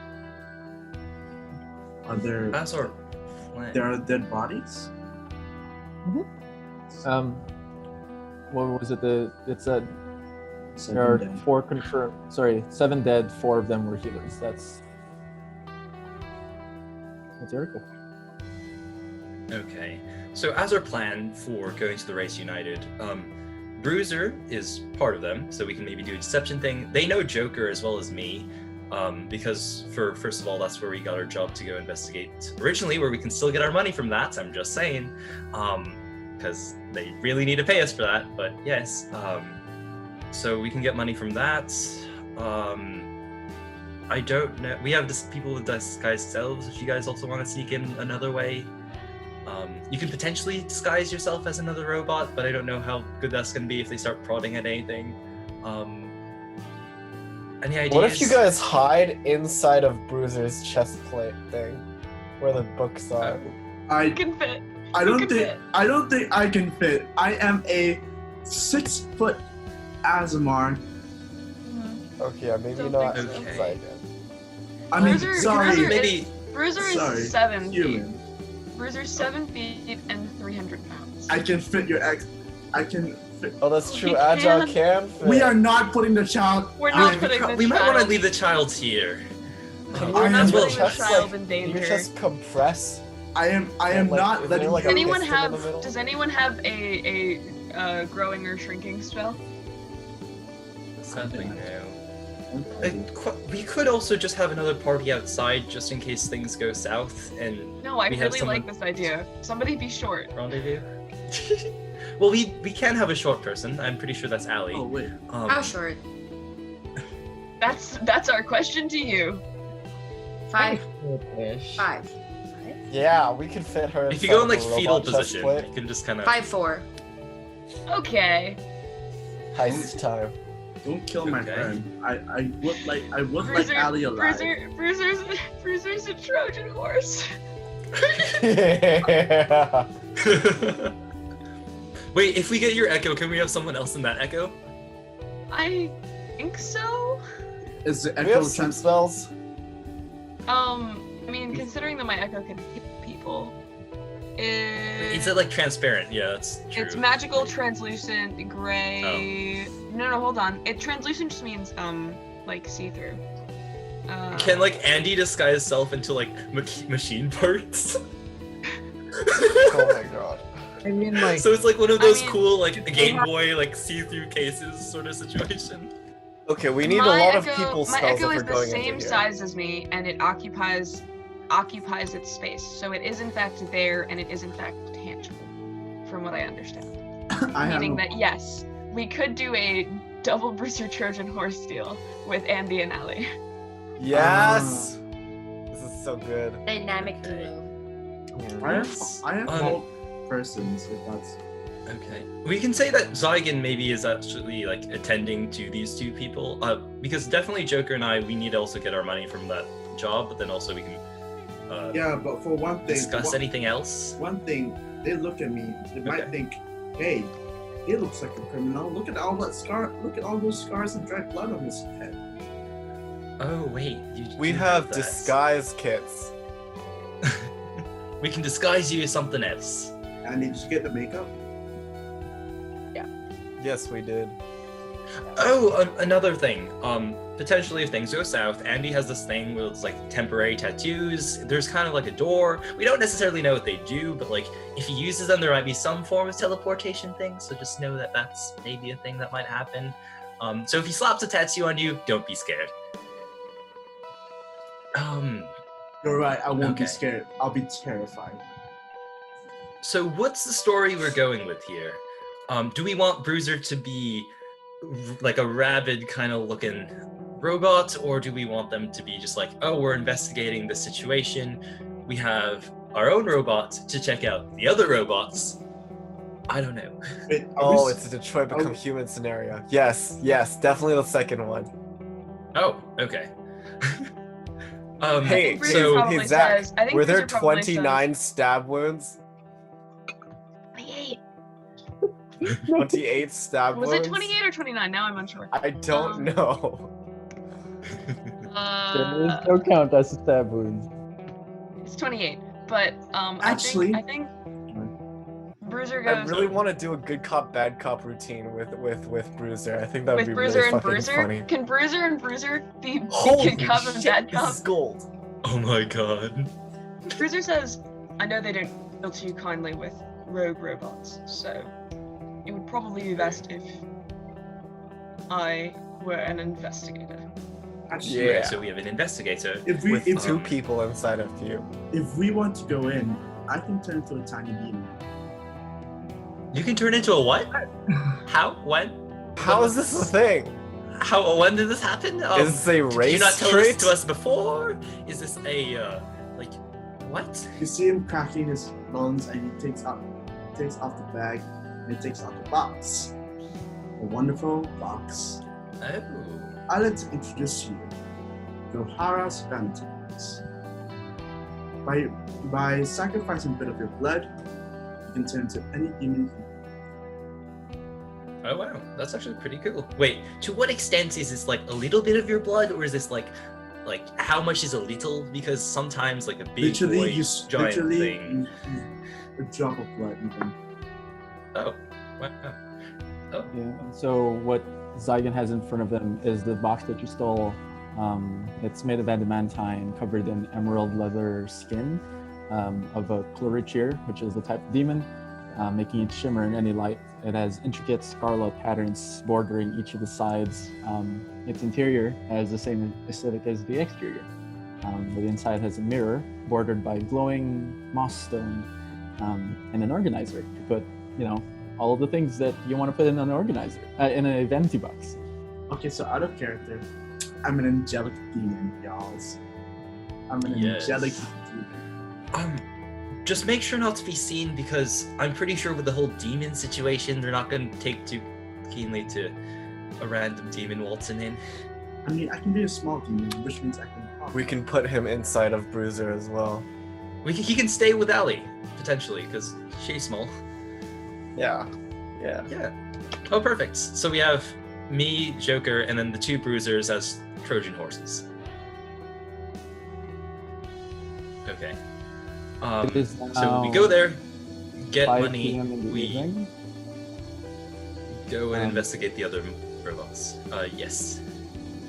Are there That's our plan. there are dead bodies? What was it? It's a Seven there are dead. 4 confirmed. Sorry, 7 dead. 4 of them were healers. That's Jericho. Okay, so as our plan for going to the Race United, Bruiser is part of them, so we can maybe do a deception thing. They know Joker as well as me, because first of all, that's where we got our job to go investigate originally, where we can still get our money from that. I'm just saying, because they really need to pay us for that. But yes, so we can get money from that. I don't know. We have people with disguised selves. If you guys also want to sneak in another way. You can potentially disguise yourself as another robot, but I don't know how good that's going to be if they start prodding at anything. Any ideas? What if you guys hide inside of Bruiser's chest plate thing, where the books are? You can fit. I You don't can think fit. I don't think I can fit. I am a 6-foot Azamar. Okay, yeah, maybe Don't not think so. inside yet. I mean, Bruiser- sorry, Bruiser maybe Bruiser sorry, is 7 feet. human. Bruiser's 7 feet and 300 pounds. I can fit your ex. I can fit. Oh, that's true. We Agile can- can fit. We are not putting the child. We're not in. putting the we might want to child- leave the child here. Can I you am imagine well- the putting the chest, child like, in can you danger. just compress? I am And, like, not is there, letting. like, Does a anyone piston in the have? middle? Does anyone have a growing or shrinking spell? Something new. We could also just have another party outside, just in case things go south and No, I We have really someone- like this idea. Somebody be short. rendezvous. Well, we can have a short person. I'm pretty sure that's Allie. Oh wait. How short? That's our question to you. 5. Ish. 5. Yeah, we could fit her. If you go in inside like of a fetal robot chest position, plate. you can just kind of. 5'4". Okay. Heist time. Don't kill my Okay. friend. I would like Bruiser, Ali alive. Bruiser's a Trojan horse. Yeah. Wait, if we get your echo, can we have someone else in that echo? I think so. Is the We echo have some trans? spells. I mean, considering that my echo can hit people, Is it like transparent? Yeah, that's true. it's magical, translucent, gray. No, hold on. Translucent just means like see-through. Can like Andy disguise self into like machine parts? Oh my god. I mean, like, So it's like one of I those mean- cool like Game Boy like see-through cases sort of situation. Okay, we need my a lot of echo, people my spells echo if is we're the going same into here. size as me, and it occupies its space. So it is in fact there, and it is in fact tangible, from what I understand. I have Meaning no- that yes, we could do a double Bruiser Trojan horse deal with Andy and Allie. Yes. This is so good. Dynamic duo. I have Um, all persons. If that's Okay. We can say that Zygon maybe is actually like attending to these two people. Because definitely Joker and I, we need to also get our money from that job, but then also we can yeah. But for one thing, discuss anything else. one thing, they look at me. They might Okay. think, "Hey, he looks like a criminal. Look at all that scar. Look at all those scars and dried blood on his head." Oh wait, We you have that. disguise kits. We can disguise you as something else. And did you get the makeup? Yes, we did. Oh, another thing. Potentially if things go south, Andy has this thing with like temporary tattoos. There's kind of like a door. We don't necessarily know what they do, but like if he uses them, there might be some form of teleportation thing. So just know that that's maybe a thing that might happen. So if he slaps a tattoo on you, don't be scared. You're right. I won't Okay. be scared. I'll be terrified. So what's the story we're going with here? Do we want Bruiser to be like a rabid kind of looking robot, or do we want them to be just like, oh, we're investigating the situation, we have our own robot to check out the other robots? I don't know. Wait, Oh, it's a Detroit Become Human scenario. Yes, definitely the second one. Oh, okay. Hey, Bruiser so probably hey, Zach, says- I think were there Bruiser probably 29 stab wounds? 28. 28 stab Was wounds? it 28 or 29? Now I'm unsure. I don't know. There is no count as stab wounds. It's 28. But Actually- I think Bruiser I goes really want to do a good cop, bad cop routine with Bruiser. I think that would with be Bruiser really and fucking Bruiser. funny. Can Bruiser and Bruiser be Holy good cop and shit, bad this cop? is gold. Oh my god. Bruiser says, I know they don't deal too kindly with rogue robots, so it would probably be best if I were an investigator. Actually, Yeah. Okay, so we have an investigator. if we With if, two um, people inside of you. if we want to go in, I can turn into a tiny demon. You can turn into a what? How? When? How is this a thing? How? When did this happen? Is this a Did you race not tell trait? this to us before? Is this a like what? You see him cracking his bones, and he takes off the bag, and he takes out the box. A wonderful box. Oh. I'd like to introduce you to Hara's Valentines. By sacrificing a bit of your blood, you can turn into any demon. Oh wow, that's actually pretty cool. Wait, to what extent is this like a little bit of your blood, or is this like how much is a little? Because sometimes like a big Literally, voice giant thing. a drop of blood even. Oh, wow. Oh, Yeah. So what Zygon has in front of them is the box that you stole. It's made of adamantine, covered in emerald leather skin of a chlorichir, which is the type of demon, making it shimmer in any light. It has intricate scarlet patterns bordering each of the sides. Its interior has the same aesthetic as the exterior. The inside has a mirror bordered by glowing moss stone and an organizer to put, all of the things that you want to put in an organizer, in a vanity box. Okay, so out of character, I'm an angelic demon, y'all. I'm an Yes. angelic demon. just make sure not to be seen, because I'm pretty sure with the whole demon situation, they're not going to take too keenly to a random demon waltzing in. I mean, I can be a small demon, which means I can talk. We can put him inside of Bruiser as well. He can stay with Ellie, potentially, because she's small. Yeah. Yeah. Oh, perfect. So we have me, Joker, and then the two bruisers as Trojan horses. Okay. It is So we now go there, get 5 money, p.m. in the we evening. go and Um, investigate the other robots. Yes.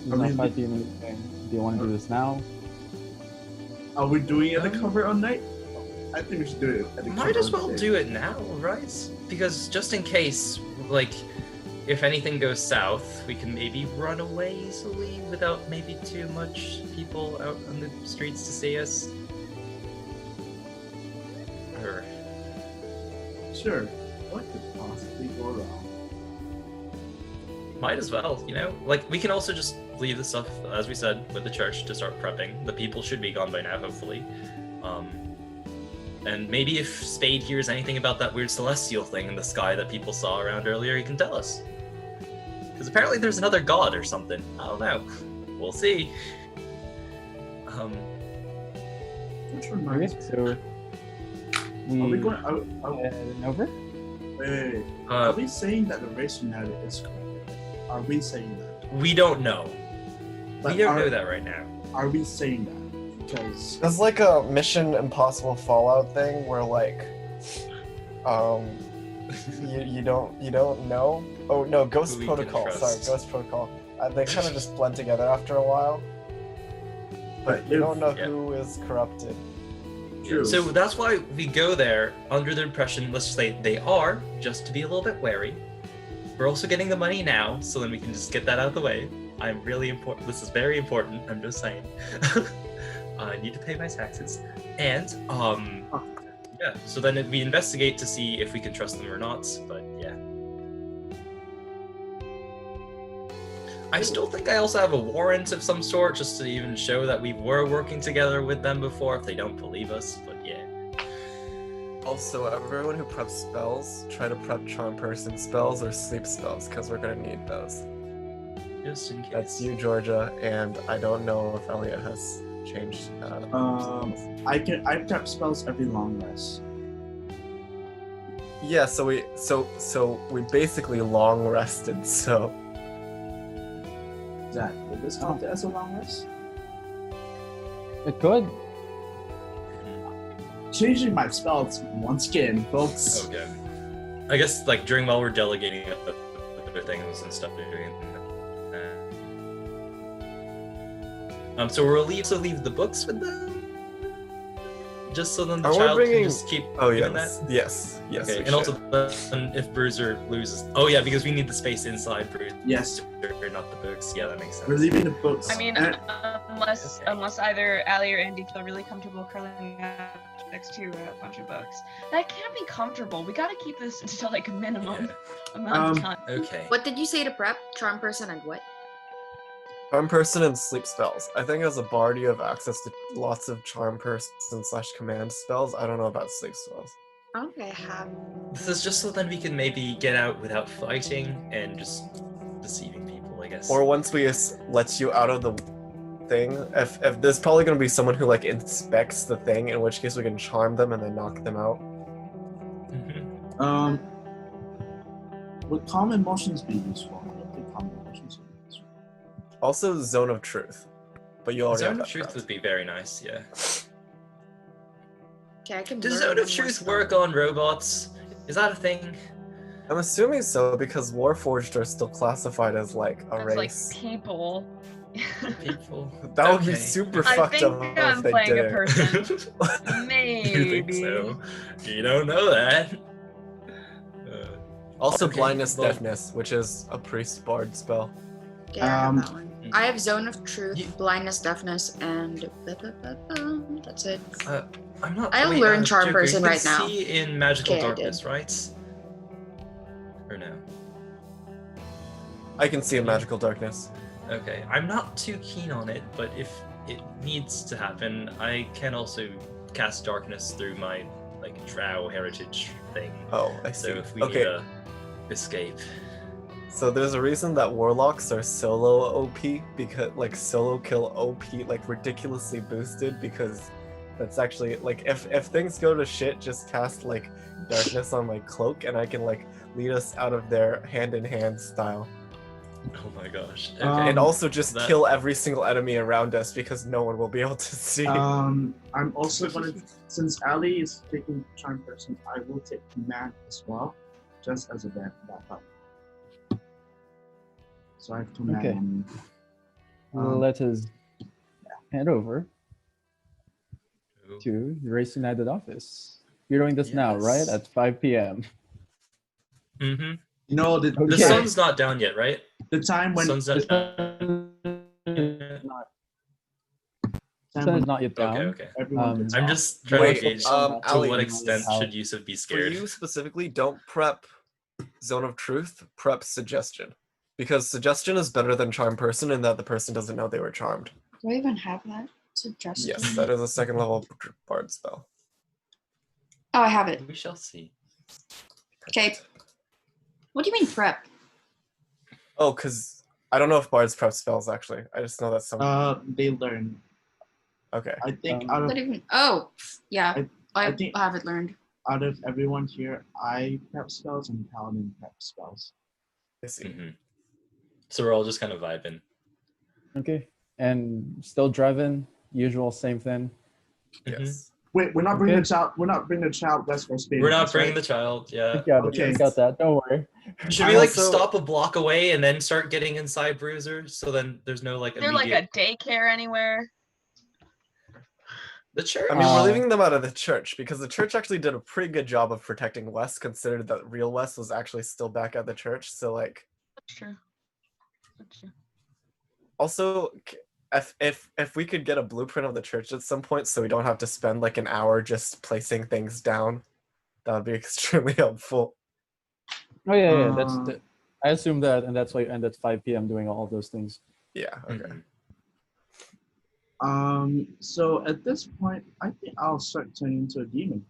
It's Are now we- 5 p.m. in the evening. Do you want to do this now? Are we doing it at the cover all night? I think we should do it at the cover Might as all well day. do it now, right? Because just in case, like, if anything goes south, we can maybe run away easily without maybe too much people out on the streets to see us. Or, Sure. What could possibly go wrong? might as well, Like, we can also just leave the stuff, as we said, with the church to start prepping. The people should be gone by now, hopefully. And maybe if Spade hears anything about that weird celestial thing in the sky that people saw around earlier, he can tell us. Because apparently there's another god or something. I don't know. We'll see. Which Okay, reminds me. so Are we we going? heading over. Wait. Are we saying that the race united is correct? Are we saying that? We don't know. Like, We don't are, know that right now. Are we saying that? Because It's like a Mission Impossible Fallout thing where you don't know. Oh no, Ghost Who we can Protocol. trust. Sorry, Ghost Protocol. They kind of just blend together after a while. But you if- don't know yeah. who is corrupted. True. So that's why we go there under the impression, let's just say they are, just to be a little bit wary. We're also getting the money now, so then we can just get that out of the way. I'm really important. This is very important. I'm just saying. I need to pay my taxes. And, yeah, so then we investigate to see if we can trust them or not, but yeah. I still think I also have a warrant of some sort, just to even show that we were working together with them before, if they don't believe us, but yeah. Also, everyone who preps spells, try to prep charm person spells or sleep spells, because we're gonna need those. Just in case. That's you, Georgia, and I don't know if Elliot has changed. I prep spells every long rest. Yeah, so we basically long rested. So Zach, would this count as a long rest? It could. Changing my spells once again, folks. Okay. I guess like while we're delegating other things and stuff they're doing. So we'll leave the books with them, just so then the Are we child bringing- can just keep oh doing yes, that. yes. Okay, we and also should. then if Bruiser loses, oh yeah, because we need the space inside Bruiser, Yes, not the books. Yeah, that makes sense. we're leaving the books. I mean, And- unless either Ali or Andy feel really comfortable curling up next to a bunch of books. That can't be comfortable. We gotta keep this to like a minimum amount of time. Okay. What did you say to prep? Charm person and what? Charm person and sleep spells. I think as a bard you have access to lots of charm person / command spells. I don't know about sleep spells. Okay, have. This is just so then we can maybe get out without fighting and just deceiving people, I guess. Or once we let you out of the thing, if there's probably gonna be someone who like inspects the thing, in which case we can charm them and then knock them out. Mhm. Would calm emotions be useful? I don't think calm emotions would be useful. Also, zone of truth, but you already have Zone of that Truth prepped. would be very nice, yeah. Okay, I can. Does learn Zone one of more Truth spell. work on robots? Is that a thing? I'm assuming so because Warforged are still classified as like a It's like race. people. People. That would be Okay. super I fucked think up if I'm they playing did a it. person. Maybe. You think so? You don't know that. Also, Okay, blindness, well- deafness, which is a priest bard spell. Okay, I have Um, that one. I have zone of truth, You- blindness, deafness, and that's it. I'm not. I'll wait, learn Charm Joker, Person you can right now. See in Magical Okay, I Darkness, right? Or no? I can see in magical darkness. Okay, I'm not too keen on it, but if it needs to happen, I can also cast darkness through my like Drow heritage thing. Oh, I see. So if we Okay, need a escape, so there's a reason that warlocks are solo OP, because like solo kill OP, like ridiculously boosted, because that's actually like if things go to shit, just cast like darkness on my cloak and I can like lead us out of there hand in hand style. oh my gosh. Okay. And also just that- kill every single enemy around us because no one will be able to see. I'm also gonna, since Ali is taking charm person, I will take command as well, just as a backup. So I have command Okay. on me. Um, Let us hand over Ooh. to the Race United office. You're doing this now, right? Yes. At 5 p.m. Mm-hmm. You know the The Okay. sun's not down yet, right? the time when Sun's not time Sun when is not yet down. Okay. everyone Um, gets I'm off. just trying Wait, to gauge to Ali, what extent how- should Yusuf be For scared. you specifically, don't prep Zone of Truth, prep Suggestion. Because Suggestion is better than Charm Person in that the person doesn't know they were charmed. Do I even have that? Suggestion. Yes, that is a second level bard spell. Oh, I have it. We shall see. Okay. What do you mean prep? Oh, because I don't know if bards prep spells actually. I just know that some. They learn. Okay. I think Um, out What of even? Oh, yeah. I think- have it learned. out of everyone here, I prep spells and Paladin prep spells. I see. Mhm. So we're all just kind of vibing. Okay. And still driving, usual same thing. Yes. Wait, we're not bringing Okay. the child. We're not bringing the child west for Spain. We're not bringing the child. Yeah. I got it. okay. I got that. Don't worry. Should I we like also- stop a block away and then start getting inside Bruiser? So then there's no like Is there like a immediate. daycare anywhere? The church. I mean, we're Uh, leaving them out of the church because the church actually did a pretty good job of protecting Wes, considered that real Wes was actually still back at the church. So, like, That's true. That's true. also, if we could get a blueprint of the church at some point, so we don't have to spend like an hour just placing things down, that would be extremely helpful. Oh yeah, yeah. That's Uh, the, I assume that, and that's why you end at 5 p.m. doing all of those things. Yeah. Okay. Mhm. So at this point, I think I'll start turning into a demon.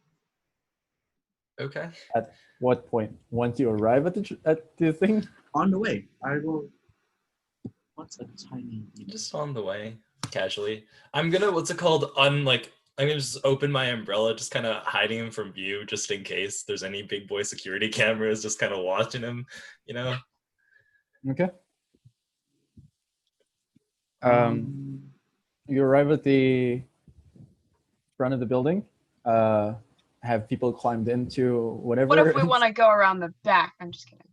Okay. At what point? Once you arrive at the thing? On the way, I will. What's a tiny demon? Just on the way, casually. I'm gonna, what's it called? I'm gonna just open my umbrella, just kind of hiding him from view, just in case there's any big boy security cameras, just kind of watching him, you know? Okay. You arrive at the front of the building. Have people climbed into whatever? What if we want to go around the back? I'm just kidding.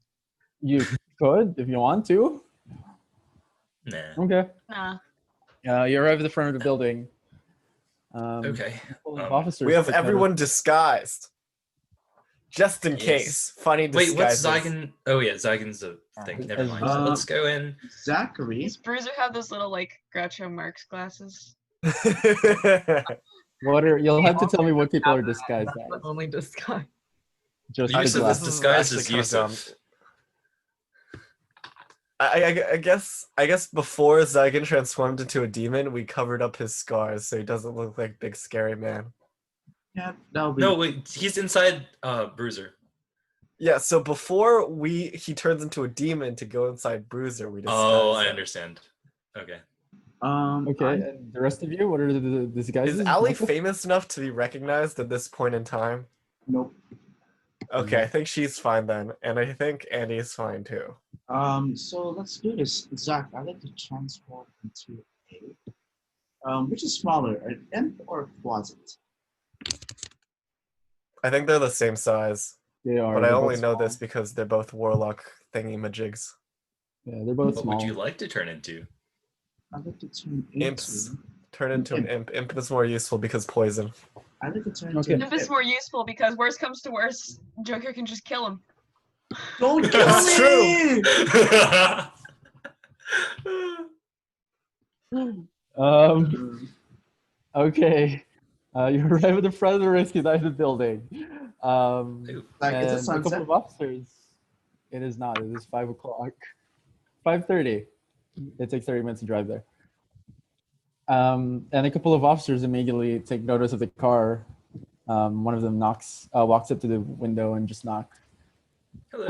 You could if you want to. Nah. Okay. Nah. You arrive at the front of the building. Okay. Officers We have take notice. everyone disguised, just in Yes. case. Funny Wait, what's disguises. Zygon? Oh yeah, Zygon's a thing. Never mind. Let's go in. Zachary. Does Bruiser have those little like Groucho Marx glasses? You'll have to tell me what people are disguised That's as. the only disguise. Just Use the of this glasses. disguise actually is kinda Yusuf. I guess before Zygon transformed into a demon, we covered up his scars so he doesn't look like big scary man. Yeah, that'll be. No, wait, he's inside Bruiser. Yeah, so before he turns into a demon to go inside Bruiser, we disguise Oh, I him. understand. Okay. Okay, and the rest of you, what are the disguises? Is Ali Michael? famous enough to be recognized at this point in time? Nope. Okay, I think she's fine then, and I think Andy's fine too. So let's do this. Zach, I'd like to transform into which is smaller, an imp or a closet? I think they're the same size, They are. but I they're only both know small. this because they're both warlock thingy-majigs. Yeah, they're both What small. would you like to turn into? I'd like to turn into. Imps. Turn into an imp. Imp is more useful because poison. I'd like to turn into. Okay. an If it's imp. more useful because worst comes to worst, Joker can just kill him. Don't kill That's me! Okay. You arrive at the front of the rescue side of the building. Like, is it And a sunset? couple of officers. It is not. It is 5 o'clock. 5:30. It takes 30 minutes to drive there. And a couple of officers immediately take notice of the car. One of them walks up to the window and just knocks. Hello.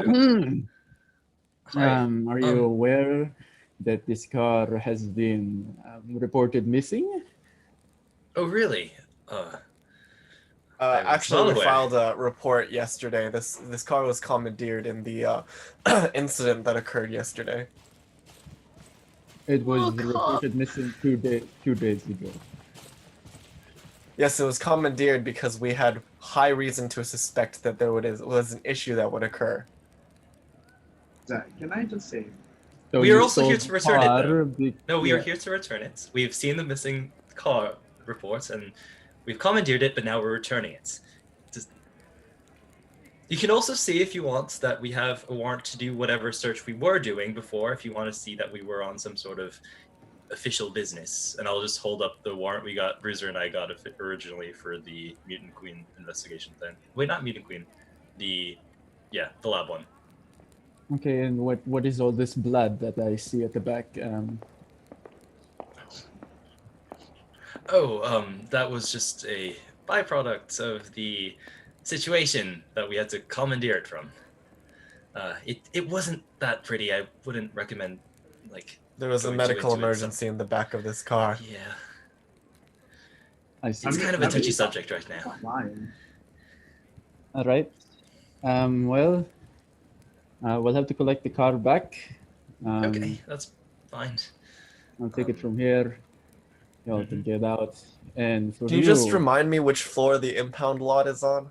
Hi. Are you aware that this car has been reported missing? Oh, really? Actually, not we aware. filed a report yesterday. This car was commandeered in the incident that occurred yesterday. It was Oh, God. reported missing 2 days ago. Yes, it was commandeered because we had high reason to suspect that there was an issue that would occur. Zach, can I just say? So We are you also here sold to return it, car though. be- No, we are yeah. here to return it. We have seen the missing car reports, and we've commandeered it, but now we're returning it. You can also see, if you want, that we have a warrant to do whatever search we were doing before, if you want to see that we were on some sort of official business. And I'll just hold up the warrant we got, Bruiser and I got originally for the Mutant Queen investigation thing. Wait, not Mutant Queen. The lab one. Okay, and what is all this blood that I see at the back? That was just a byproduct of the situation that we had to commandeer it from. It wasn't that pretty. I wouldn't recommend, like, There was a going medical into it, emergency in the back of this car. yeah. I see. It's kind of a I mean, touchy subject right now. Stop lying. All right. We'll have to collect the car back. Okay, that's fine. I'll take it from here. Y'all can get out. And for Can you just remind me which floor the impound lot is on?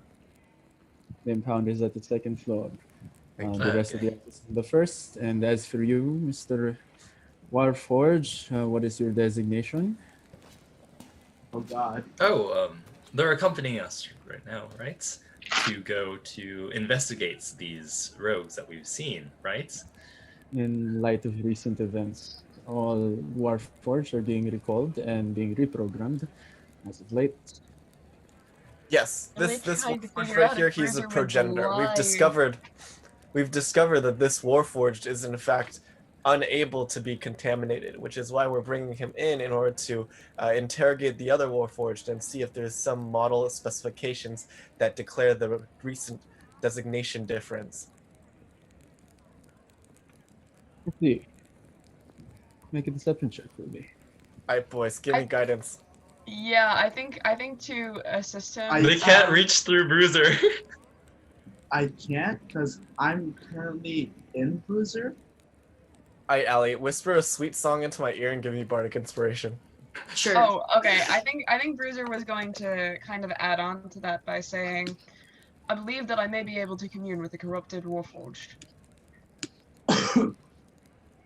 the impound is at the 2nd floor. Thank The rest of the office is the 1st. And as for you, Mr. Warforge, what is your designation? Oh God. They're accompanying us right now, right? To go to investigate these rogues that we've seen, right? In light of recent events, all Warforged are being recalled and being reprogrammed as of late. Yes, And this they tried to one figure right out here, if he's a Bruiser was progenitor. We've alive. discovered we've discovered that this Warforged is in fact unable to be contaminated, which is why we're bringing him in order to interrogate the other Warforged and see if there's some model specifications that declare the recent designation difference. Let's see. Make a deception check for me. All right, boys, give me guidance. Yeah, I think to assist him. They can't reach through Bruiser. I can't because I'm currently in Bruiser. All right, Allie, whisper a sweet song into my ear and give me bardic inspiration. Sure. Oh, okay. I think Bruiser was going to kind of add on to that by saying, I believe that I may be able to commune with the corrupted Warforged.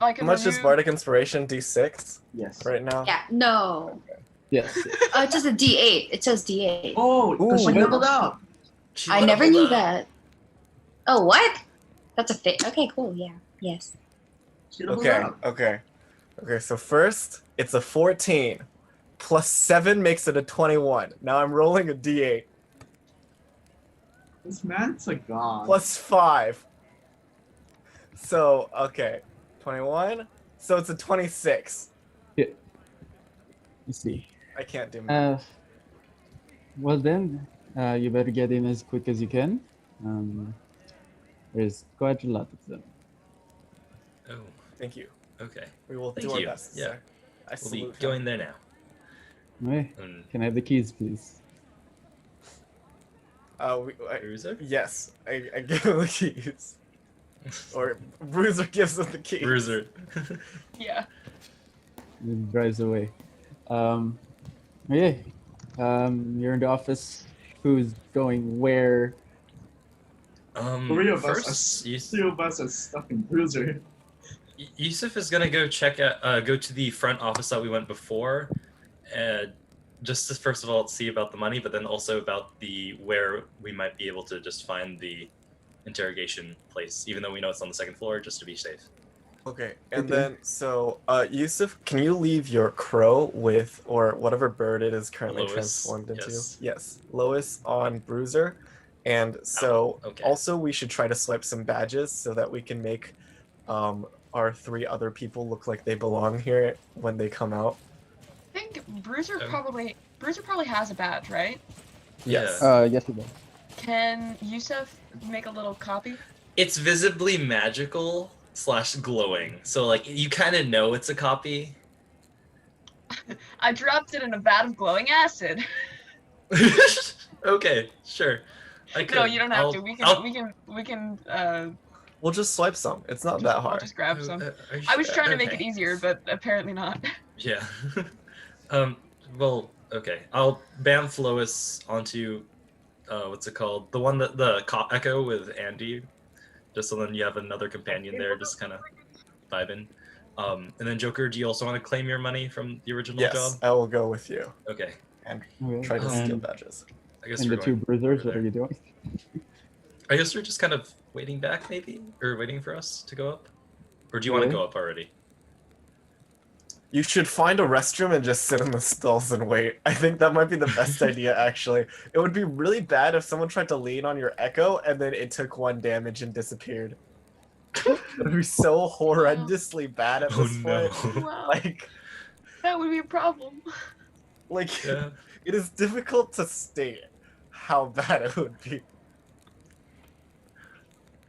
I can How much is remove- bardic inspiration? D6 Yes. right now? Yeah. No. Yes. It's just a D8. It says D8. Oh, because she Ooh. leveled up. She I never leveled knew up. that. Oh, what? That's a fit. Okay, cool. Yeah. Yes. She leveled Okay, up. okay. Okay, so first, it's a 14. Plus 7 makes it a 21. Now I'm rolling a d8. This man's a god. Plus 5. So, okay. 21. So it's a 26. Let's see. I can't do math. Well then, you better get in as quick as you can. There's quite a lot of them. Oh, Thank you. okay. We will Thank do our you. best. Yeah. Sir. I We'll be salute him. going there now. Okay. And Can I have the keys, please? Bruiser? Yes, I give him the keys. Or Bruiser gives him the keys. Bruiser. Yeah. It drives away. Okay. You're in the office. Who's going where? Three of first, us. Yus- Two of us are stuck in Bruiser. Yusuf is gonna go check out, go to the front office that we went before, just to first of all see about the money, but then also about the where we might be able to just find the interrogation place, even though we know it's on the second floor, just to be safe. Okay, and Okay. then so Yusuf, can you leave your crow with or whatever bird it is currently Lois, transformed into? yes. Yes, Lois on Bruiser, and so okay. also we should try to swipe some badges so that we can make our 3 other people look like they belong here when they come out. I think Bruiser Oh. probably has a badge, right? Yes. Yes, it does. Can Yusuf make a little copy? It's visibly magical / glowing, so like you kind of know it's a copy. I dropped it in a vat of glowing acid. Okay, sure. I No, could. you don't have I'll- to. We I'll- can. We'll just swipe some. It's not that I'll hard. just grab some. Are you I was sure? trying to make it Okay. easier, but apparently not. Yeah. Well, okay. I'll bamf Lois onto, what's it called? The one that the echo with Andy, just so then you have another companion there, just kind of vibing. And then Joker, do you also want to claim your money from the original Yes, job? I will go with you Okay. and Okay. try to steal And, badges. I guess and we're the 2 going bruisers, over what are there. you doing? I guess we're just kind of waiting back, maybe, or waiting for us to go up, or do you want to Really? go up already? You should find a restroom and just sit in the stalls and wait. I think that might be the best idea, actually. It would be really bad if someone tried to lean on your echo and then it took 1 damage and disappeared. It would be so horrendously bad at Oh this no. point. Wow, Like, that would be a problem. Yeah. it is difficult to state how bad it would be.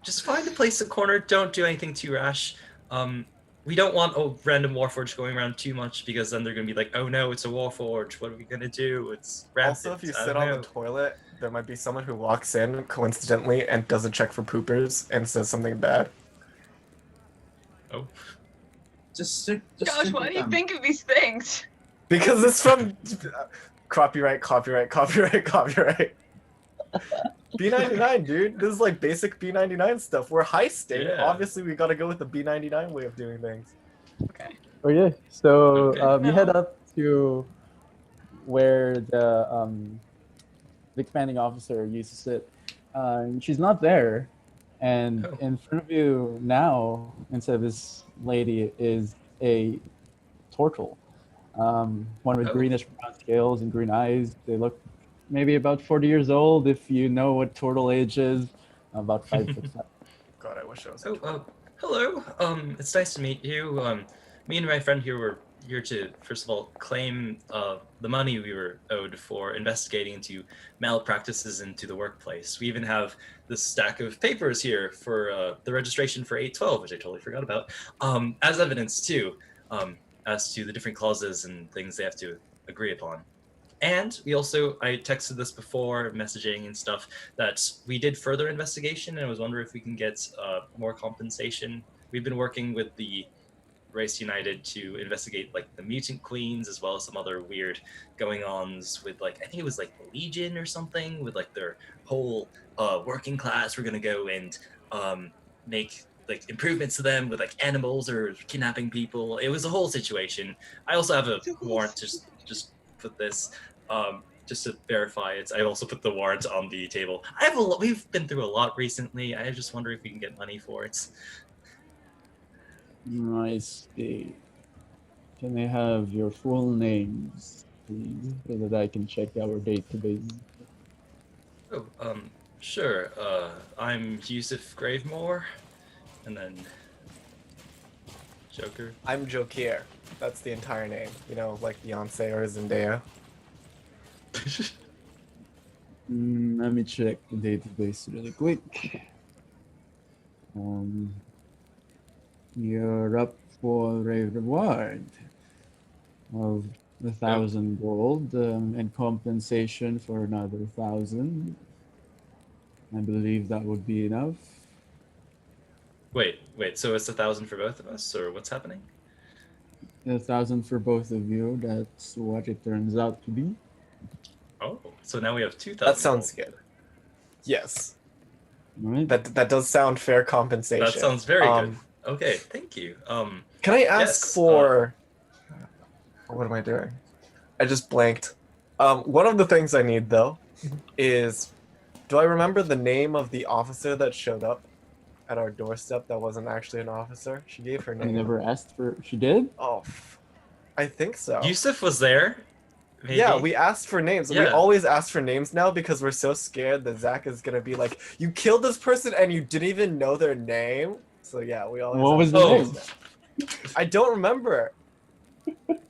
Just find a place, a corner. Don't do anything too rash. We don't want a random Warforged going around too much because then they're gonna be like, "Oh no, it's a Warforged. What are we gonna do? It's rampant." Also, if you I sit don't on know." the toilet, there might be someone who walks in coincidentally and doesn't check for poopers and says something bad. Oh. Just stick. Just Gosh, stick why with do you them. think of these things? Because it's from copyright. B99, dude. This is like basic B99 stuff. We're high state. Yeah. Obviously, we gotta go with the B99 way of doing things. Okay. Okay, so Okay. you head No. up to where the commanding officer used to sit. She's not there, and Oh. in front of you now, instead of this lady, is a turtle. One with Oh. greenish brown scales and green eyes. They look maybe about 40 years old, if you know what turtle age is. About 5 6. god, I wish I was. Oh, hello. It's nice to meet you. Me and my friend here were here to, first of all, claim the money we were owed for investigating into malpractices into the workplace. We even have this stack of papers here for the registration for 812, which I totally forgot about, as evidence too, as to the different clauses and things they have to agree upon. And we also, I texted this before, messaging and stuff, that we did further investigation, and I was wondering if we can get more compensation. We've been working with the Race United to investigate like the mutant queens, as well as some other weird going-ons with, like, I think it was like the Legion or something, with like their whole working class. We're gonna go and make like improvements to them with like animals or kidnapping people. It was a whole situation. I also have a warrant to just put this. Just to verify it, I also put the warrant on the table. I have a lot. We've been through a lot recently. I just wonder if we can get money for it. I see. Can I have your full names, please, so that I can check our database? Oh, sure. I'm Yusuf Gravemore, and then Joker. I'm Jokier. That's the entire name. You know, like Beyonce or Zendaya. Let me check the database really quick. You're up for a reward of 1,000 gold and compensation for another 1,000. I believe that would be enough. Wait. So it's 1,000 for both of us, or what's happening? 1,000 for both of you. That's what it turns out to be. Oh, so now we have 2,000. That sounds good. Yes. All right. That does sound fair compensation. That sounds very good. Okay, thank you. Can I ask yes, for... what am I doing? I just blanked. One of the things I need, though, is... Do I remember the name of the officer that showed up at our doorstep that wasn't actually an officer? She gave her I name. never asked for... She did? Oh, I think so. Yusuf was there. Maybe. Yeah, we asked for names. We Yeah. always ask for names now because we're so scared that Zach is gonna be like, "You killed this person and you didn't even know their name." So yeah, we always. What was ask the for name? names. I don't remember.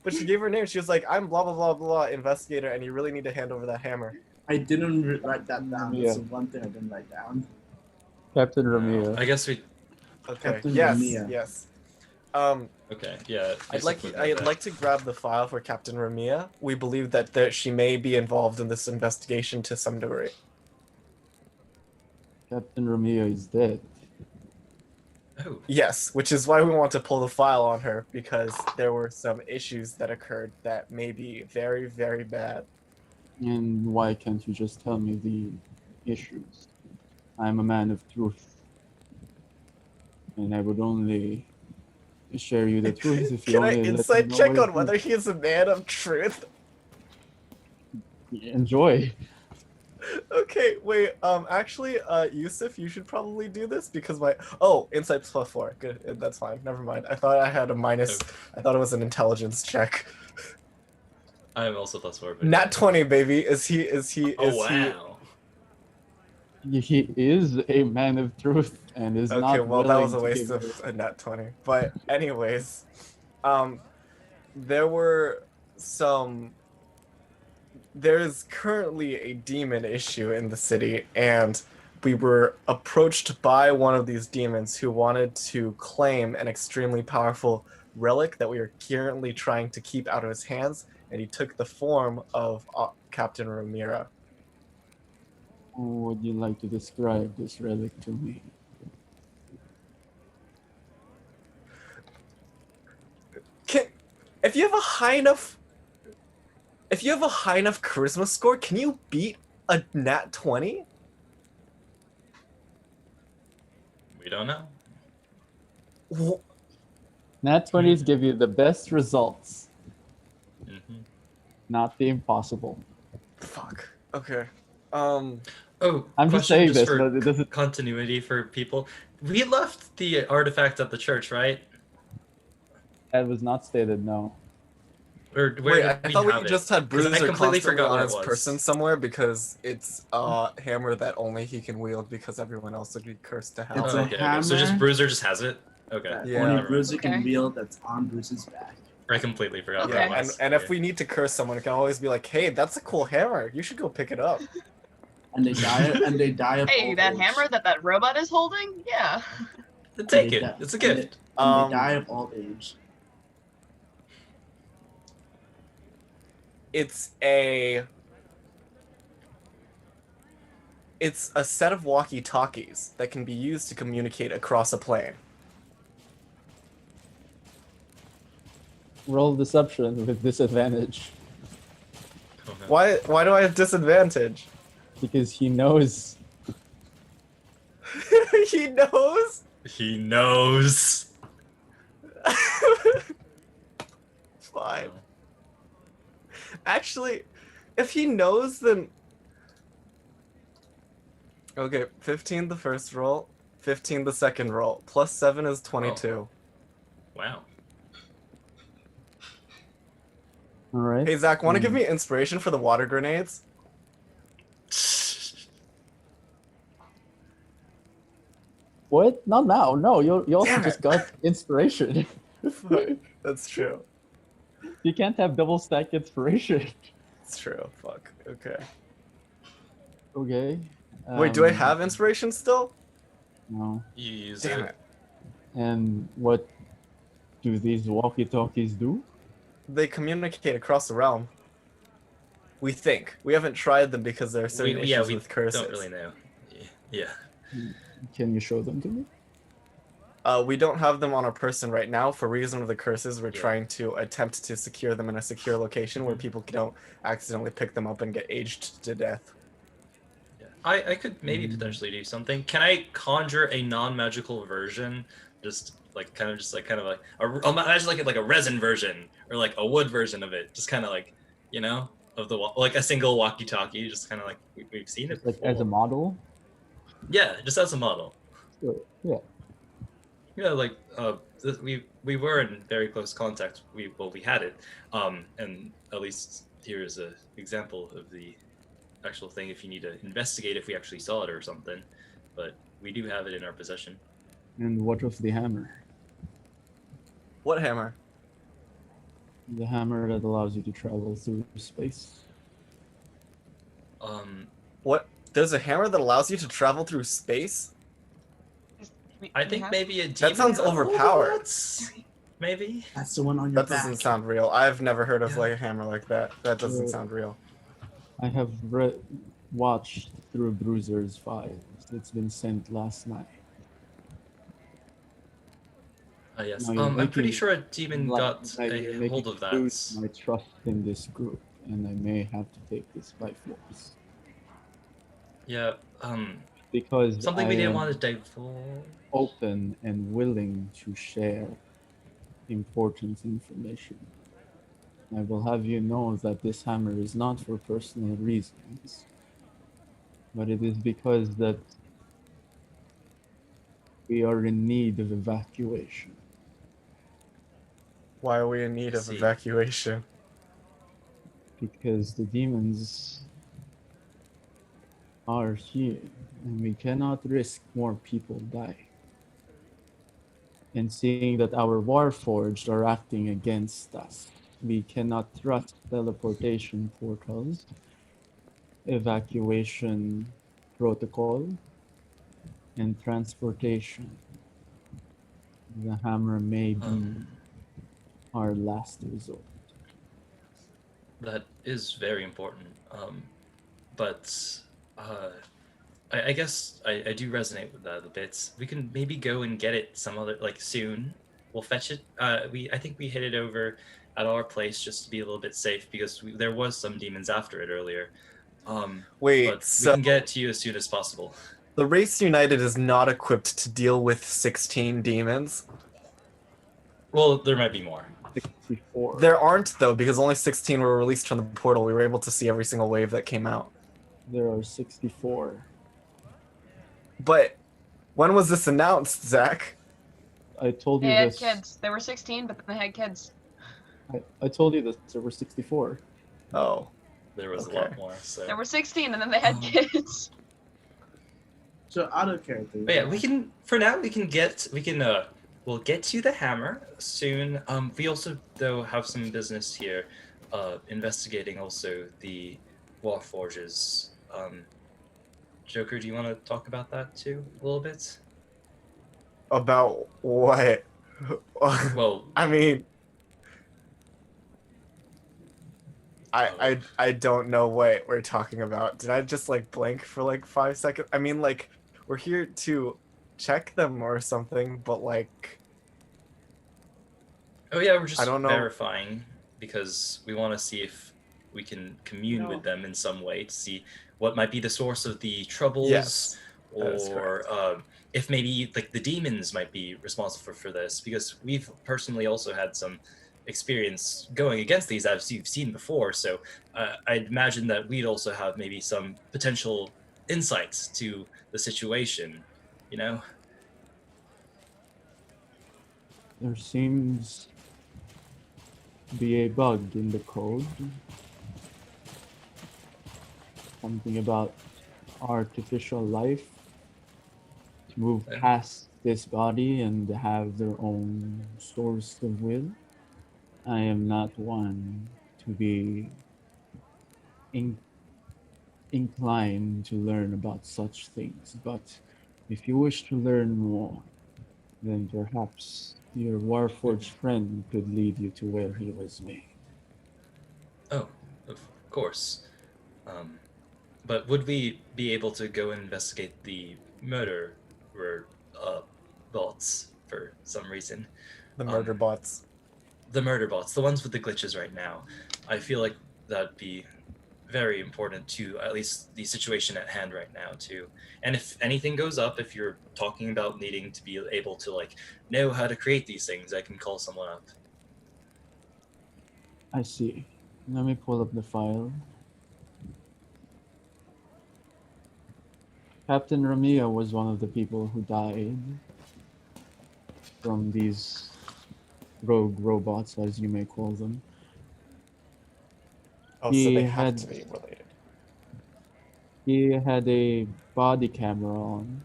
But she gave her name. She was like, "I'm blah blah blah blah investigator, and you really need to hand over that hammer." I didn't write that down. Yeah. That's the one thing I didn't write down. Captain Romeo. I guess we. Okay. Captain Yes. Mamiya. Yes. Okay. Yeah. I'd like to grab the file for Captain Ramia. We believe that she may be involved in this investigation to some degree. Captain Romeo is dead. Oh. Yes, which is why we want to pull the file on her, because there were some issues that occurred that may be very, very bad. And why can't you just tell me the issues? I'm a man of truth. And I would only share you the truth if you Can I only let me insight know check what on it whether he is a man of truth? is. Enjoy. Okay, wait, actually, Yusuf, you should probably do this because insight +4. Good, that's fine. Never mind. I thought I had a minus. Okay. I thought it was an intelligence check. I am also +4. But Nat 20, baby. Is he? Oh wow. He is a man of truth and is not. Okay, well, that was a willing waste to give of a nat 20. But anyways, there were some. There's currently a demon issue in the city, and we were approached by one of these demons who wanted to claim an extremely powerful relic that we are currently trying to keep out of his hands, and he took the form of Captain Ramira. Would you like to describe this relic to me? If you have a high enough charisma score, can you beat a nat 20? We don't know. Nat 20s give you the best results, Mm-hmm. not the impossible. Fuck. Okay. Oh, I'm just question saying this, for but it doesn't. continuity for people. We left the artifact at the church, right? That was not stated. No. Or where Wait, did I we thought we have it? just had 'Cause I Bruiser completely constantly forgot on where it his was. person somewhere because it's a hammer that only he can wield because everyone else would be cursed to hell. It's Oh, a okay, okay. So just hammer. Bruiser just has it? Okay. that Yeah. only Never mind. Bruiser Okay. can wield that's on Bruiser's back. I completely forgot Okay. where it Yeah, was. and if we need to curse someone, it can always be like, "Hey, that's a cool hammer. You should go pick it up." And they die of Hey, old that age. hammer that robot is holding? Yeah. Take They it. die- It's a and they- gift. And they die of old age. It's a set of walkie-talkies that can be used to communicate across a plane. Roll deception with disadvantage Oh, no. Why do I have disadvantage? because he knows. He knows. He knows. Fine. Actually, if he knows, then okay. 15 the first roll, 15 the second roll. Plus 7 is 22. Wow. All right. Hey Zach, want to give me inspiration for the water grenades? What? Not now. No, you also Damn just it. got inspiration. Fuck, that's true. You can't have double stack inspiration. It's true. Fuck. Okay. Okay. Wait, do I have inspiration still? No. You use Damn it. it. And what do these walkie-talkies do? They communicate across the realm. We think. We haven't tried them because there are certain issues we with curses. don't really know. Yeah. Can you show them to me? We don't have them on our person right now for reason of the curses. We're Yeah. trying to attempt to secure them in a secure location where people don't accidentally pick them up and get aged to death. Yeah. I could maybe potentially do something. Can I conjure a non-magical version? Just like kind of like I'll imagine like a resin version or like a wood version of it. Just kind of like, you know, of the like a single walkie-talkie. Just kind of like we've seen it Just like before. as a model? Yeah, just as a model. Sure. Yeah. Yeah, like we were in very close contact. We had it, and at least here is a example of the actual thing. If you need to investigate if we actually saw it or something, but we do have it in our possession. And what of the hammer? What hammer? The hammer that allows you to travel through space. What? There's a hammer that allows you to travel through space? I think maybe a demon. That sounds overpowered. Maybe. That's the one on your That back. doesn't sound real. I've never heard of Yeah. like a hammer like that. That doesn't Uh, sound real. I have watched through Bruiser's files. It's been sent last night. Yes. No, you're I'm pretty making- sure a demon got you're a making hold of that. lose my trust in this group, and I may have to take this by force. Yeah. Because Something I we didn't am want to divulge. open and willing to share important information. I will have you know that this hammer is not for personal reasons, but it is because that we are in need of evacuation. Why are we in need of See. evacuation? Because the demons are here, and we cannot risk more people dying. And seeing that our Warforged are acting against us, we cannot trust teleportation portals, evacuation protocol, and transportation. The hammer may be our last resort. That is very important. But I guess I do resonate with the bits. We can maybe go and get it some other like soon. We'll fetch it. I think we hid it over at our place just to be a little bit safe because there was some demons after it earlier. Wait, But so we can get it to you as soon as possible. the race United is not equipped to deal with 16 demons? Well, there might be more. 64. There aren't though, because only 16 were released from the portal. We were able to see every single wave that came out. There are 64. But when was this announced, Zach? I told you They had this. kids. There were 16, but then they had kids. I told you this. There were 64. Oh, There was Okay. a lot more. So, There were 16, and then they had kids. So out of character. but yeah, we can for now we'll get to the hammer soon. We also though have some business here, investigating also the Warforges. Joker, do you want to talk about that too a little bit? about what? Well, I mean, I don't know what we're talking about. Did I just like blank for like 5 seconds? I mean, like we're here to check them or something, but like oh yeah, we're just I don't know. verifying because we want to see if we can commune with them in some way to see what might be the source of the troubles, Yes, that is or if maybe like the demons might be responsible for this. Because we've personally also had some experience going against these, as you've seen before. So I'd imagine that we'd also have maybe some potential insights to the situation. You know. There seems to be a bug in the code. Something about artificial life to move Yeah. past this body and have their own source of will. I am not one to be inclined to learn about such things, but if you wish to learn more, then perhaps your Warforged friend could lead you to where he was made. Oh, of course. But would we be able to go and investigate the murder bots for some reason? the murder bots. The murder bots, the ones with the glitches right now. I feel like that'd be very important to at least the situation at hand right now too. And if anything goes up, if you're talking about needing to be able to like know how to create these things, I can call someone up. I see. Let me pull up the file. Captain Ramia was one of the people who died from these rogue robots, as you may call them. Oh, so He they have had- to be related. He had a body camera on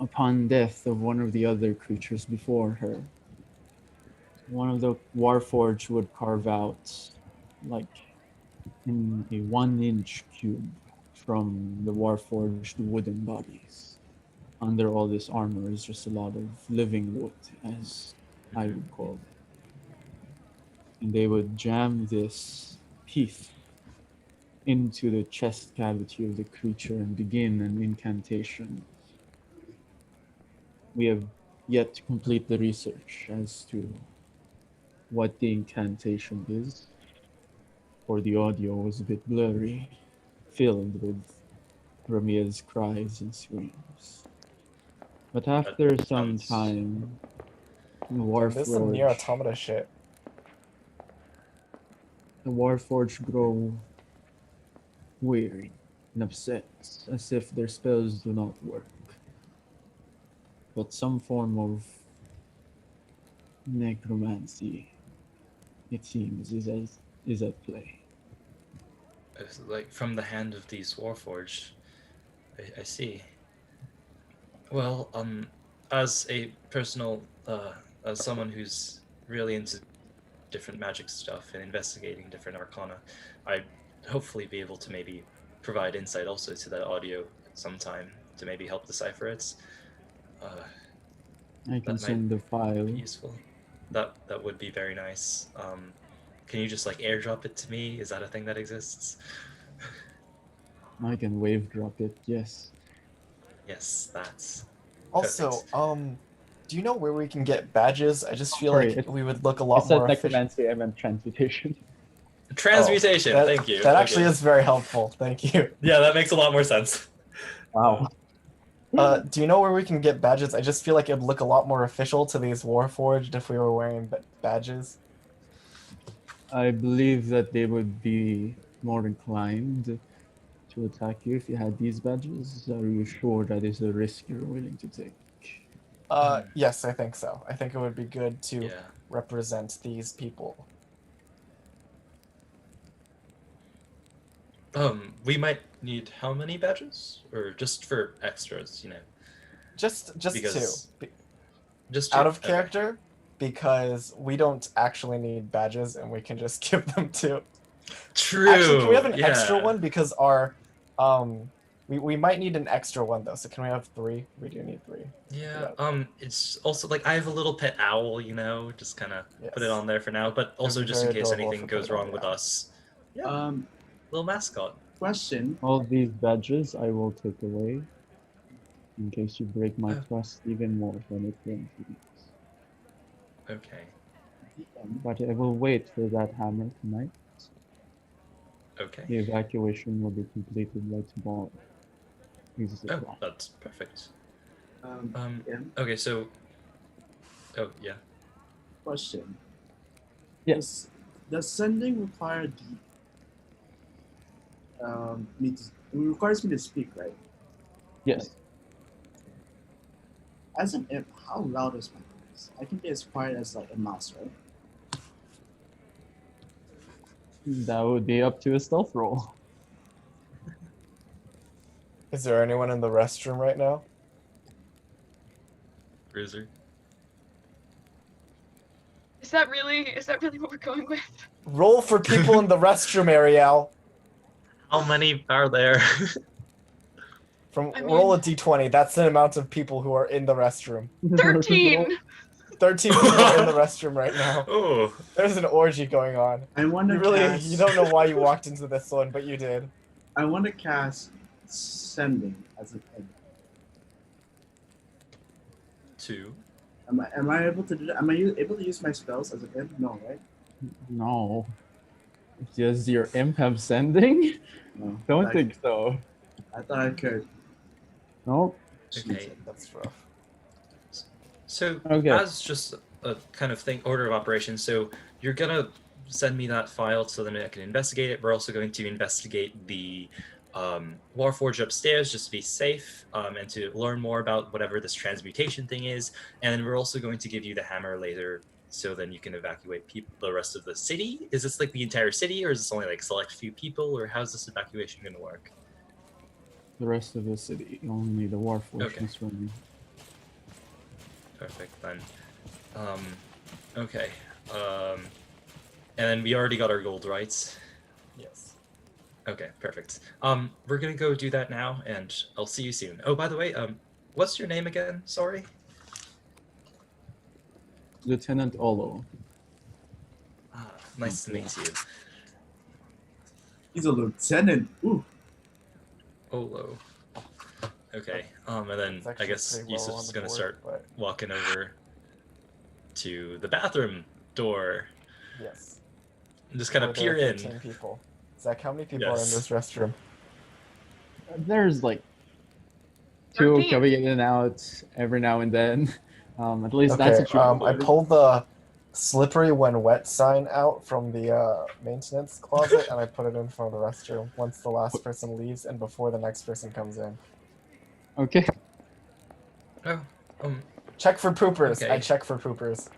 upon death of one of the other creatures before her. One of the Warforged would carve out like in a 1-inch cube from the Warforged wooden bodies. Under all this armor is just a lot of living wood, as I would call it. And they would jam this piece into the chest cavity of the creature and begin an incantation. We have yet to complete the research as to what the incantation is, for the audio was a bit blurry, filled with Ramia's cries and screams. But after some sounds- time, the This is some Nier Warforged, Automata shit. the Warforged grow weary and upset, as if their spells do not work. But some form of necromancy, it seems, is at play. It's like from the hand of these Warforged. I see. Well, as a personal, as someone who's really into different magic stuff and investigating different arcana, I'd hopefully be able to maybe provide insight also to that audio sometime to maybe help decipher it. I can might send the file. Be useful. That would be very nice. Can you just like airdrop it to me? Is that a thing that exists? I can wave drop it, yes. Yes, that's Also, perfect. do you know where we can get badges? I just feel Sorry, like it- we would look a I lot said more efficient. necromancy, I meant transmutation. Transmutation. That- Thank you. That actually Okay. is very helpful. Thank you. Yeah, that makes a lot more sense. Wow. Do you know where we can get badges? I just feel like it'd look a lot more official to these Warforged if we were wearing badges. I believe that they would be more inclined to attack you if you had these badges. Are you sure that is a risk you're willing to take? Yes, I think so. I think it would be good to Yeah. represent these people? We might need how many badges? Or just for extras, you know? Just Because- two. Just Out two? of Okay. character, because we don't actually need badges and we can just give them to. True. Actually, can we have an yeah. extra one? Because our we might need an extra one though. So can we have 3? We do need 3. Yeah. Yeah. It's also like I have a little pet owl, you know, just kind of put it Yes. on there for now. But also be just in very case adorable anything if we put goes it on wrong the with owl. us. Yeah. Little mascot. Question. All these badges I will take away in case you break my Oh. trust even more when it comes to these. Okay. But I will wait for that hammer tonight. Okay. The evacuation will be completed by tomorrow. This is the Oh, plan. that's perfect. Yeah. Okay, so. Oh yeah. Question. Yes. Does sending require it requires me to speak, right? Yes. As an imp, how loud is my voice? I can be as quiet as like a mouse, right? That would be up to a stealth roll. Is there anyone in the restroom right now? Bruiser. Is that really what we're going with? Roll for people in the restroom, Ariel. How many are there? I Roll a mean- d20. That's the amount of people who are in the restroom. 13. 13 people are in the restroom right now. Oh. There's an orgy going on. I want to You don't know why you walked into this one, but you did. I want to cast sending as an imp. 2. Am I able to do that? Am I able to use my spells as an imp? No, right? No. Does your imp have sending? No. Don't I, think so. I thought I could. Nope. Okay. That's rough. So Okay. as just a kind of order of operations, so you're gonna send me that file so then I can investigate it. We're also going to investigate the Warforged upstairs just to be safe and to learn more about whatever this transmutation thing is. And then we're also going to give you the hammer later so then you can evacuate the rest of the city. Is this like the entire city or is this only like select few people or how's this evacuation going to work? The rest of the city, only the Warforged Okay. is running. Perfect then. Okay. And then we already got our gold, right? Yes. Okay, perfect. We're gonna go do that now, and I'll see you soon. Oh, by the way, what's your name again? Sorry. Lieutenant Olo. Ah, nice to meet you. He's a lieutenant. Ooh. Olo. Okay. And then It's I actually guess pretty low on Yusuf's the gonna board, start but walking over to the bathroom door yes. and just kind of Where there peer are in. 13 people. Zach, how many people are in Yes. this restroom? There's like 2 13. coming in and out every now and then. At least that's Okay, what you I pulled the slippery when wet sign out from the maintenance closet and I put it in front of the restroom once the last person leaves and before the next person comes in. Okay. Oh. Check for poopers. Okay. I check for poopers.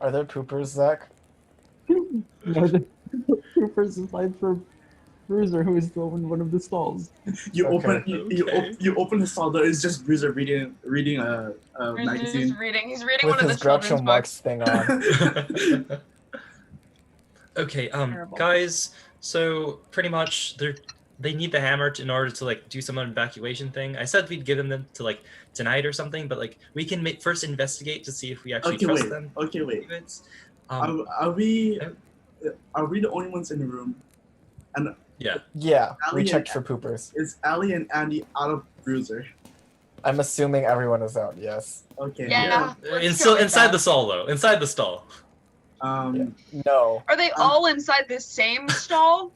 Are there poopers, Zach? No, the troopers aside for Bruiser, who is still in one of the stalls. You Okay. you open the stall door. It's just Bruiser reading a He's magazine. just reading. He's reading With one of his the children's Groucho Marx books. thing on. Okay, Terrible. guys, so pretty much they need the hammer in order to like do some evacuation thing. I said we'd give them to like tonight or something, but like we can first investigate to see if we actually Okay, trust wait. them. Okay, wait. Are, Are we the only ones in the room? And yeah. Yeah, we Ali checked and- for poopers. is Ali and Andy out of Bruiser? I'm assuming everyone is out, yes. Okay. Yeah. Let's In, go so with inside that. the stall though, inside the stall. No. Are they all inside the same stall?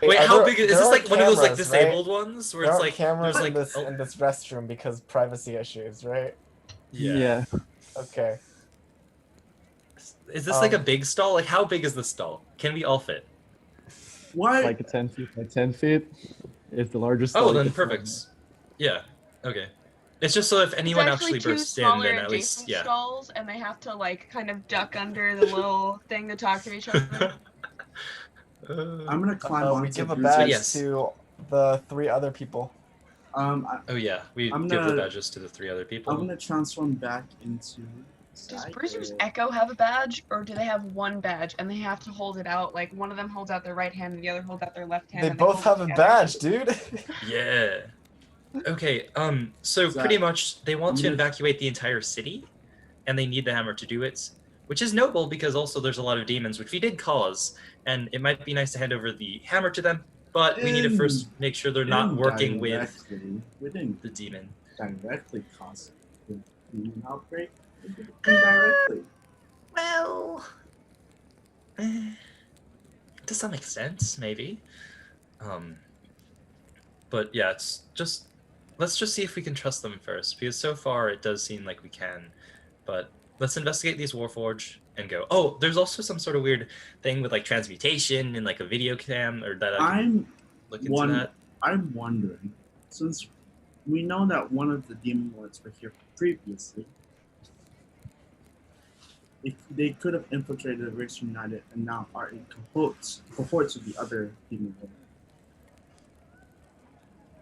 Wait, Are how there- big is there this? are Like one of those like cameras, right? disabled ones where There it's aren't like cameras there's in like this in this restroom because privacy issues, right? yeah. Okay. Is this like a Um, big stall? Like how big is the stall? Can we all fit? Why? Like a 10 feet by 10 feet. It's the largest Oh, stall you then can find. perfect. Yeah. Okay. It's just so if It's anyone actually actually two bursts in, smaller then at least, adjacent yeah. stalls, and they have to like kind of duck under the little thing to talk to each other. I'm gonna climb We onto give a Bruiser's- badge yes. to the 3 other people. Oh yeah, we I'm give the gonna- badges to the 3 other people. I'm gonna transform back into. Does Psycho. Bruiser's Echo have a badge, or do they have one badge and they have to hold it out? Like one of them holds out their right hand and the other holds out their left hand. They and both hold have it a together? badge, dude. Yeah. Okay, so Zach, pretty much they want I'm to gonna- evacuate the entire city, and they need the hammer to do it, which is noble because also there's a lot of demons, which we did cause, and it might be nice to hand over the hammer to them, but we need to first make sure they're not working with Indirectly, we didn't the demon. directly cause the demon outbreak. We did it indirectly. Well, to some extent, maybe. But yeah, it's just let's just see if we can trust them first, because so far it does seem like we can. But let's investigate these Warforged and go. Oh, there's also some sort of weird thing with like transmutation and like a video cam, or that I can look into that. I'm wondering, since we know that one of the demon lords were here previously, if they could have infiltrated the Race United and now are in cohorts with the other demon lord.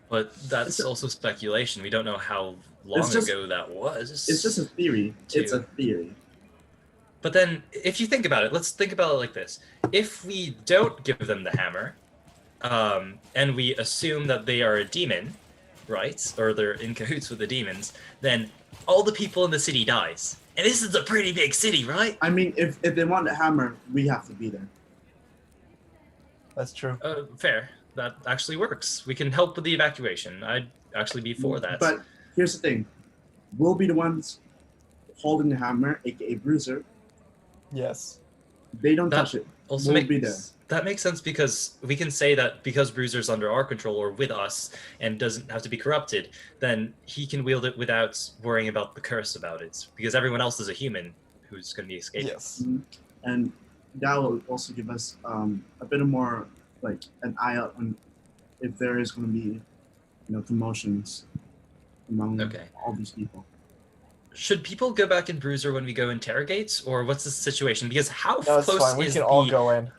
But that's also speculation. We don't know how long ago that was. It's just a theory. It's a theory. But then, if you think about it, let's think about it like this. If we don't give them the hammer, and we assume that they are a demon, right? Or they're in cahoots with the demons, then all the people in the city dies. And this is a pretty big city, right? I mean, if they want the hammer, we have to be there. That's true. Fair. That actually works. We can help with the evacuation. I'd actually be for that. But here's the thing. We'll be the ones holding the hammer, aka Bruiser. Yes. They don't touch it. Also We'll be there. That makes sense because we can say that because Bruiser's under our control or with us and doesn't have to be corrupted, then he can wield it without worrying about the curse about it. Because everyone else is a human who's going to be escaping. Yes. And that will also give us a bit of more, like, an eye out on if there is going to be, commotions among all these people. Should people go back in Bruiser when we go interrogate, or what's the situation? Because how No, it's close fine. We is can all go in.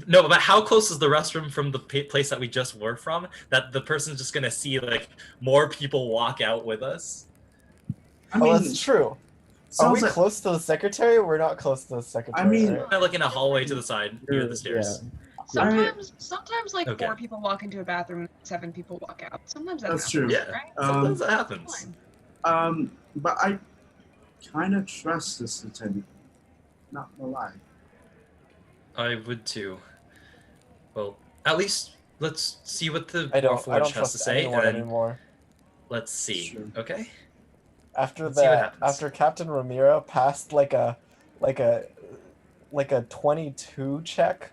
No, but how close is the restroom from the place that we just were from? That the person's just gonna see like more people walk out with us. I mean, that's true. Are sounds we like- close to the secretary? We're not close to the secretary. I mean- right? Kind of like in a hallway to the side near the stairs. Sometimes like Okay. 4 people walk into a bathroom, and 7 people walk out. Sometimes that That's happens, true. Yeah. right? Sometimes that happens. Fine. But I kind of trust this lieutenant. Not gonna lie. I would too. Well, at least let's see what the I don't Warforged has trust to say, anyone and then anymore. let's see. Sure. Okay. After Let's see what that, happens. after Captain Ramira passed like a 22 check,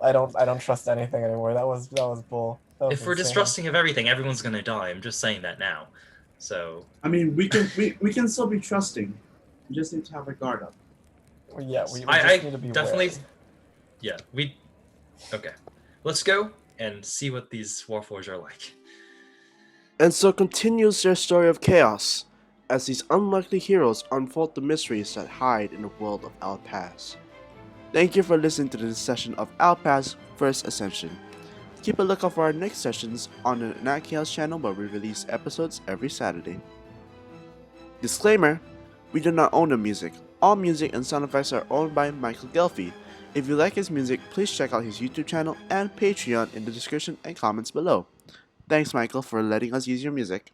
I don't trust anything anymore. That was bull. That was If we're insane. distrusting of everything, everyone's gonna die. I'm just saying that now. So I mean, we can still be trusting. We just need to have a guard up. Yeah, we I just need to be definitely. wary. Yeah, okay. Let's go and see what these Warforged are like. And so continues their story of chaos, as these unlikely heroes unfold the mysteries that hide in the world of Alpaz. Thank you for listening to this session of Alpaz First Ascension. Keep a lookout for our next sessions on the NatChaos channel, where we release episodes every Saturday. Disclaimer: we do not own the music. All music and sound effects are owned by Michael Ghelfi. If you like his music, please check out his YouTube channel and Patreon in the description and comments below. Thanks, Michael, for letting us use your music.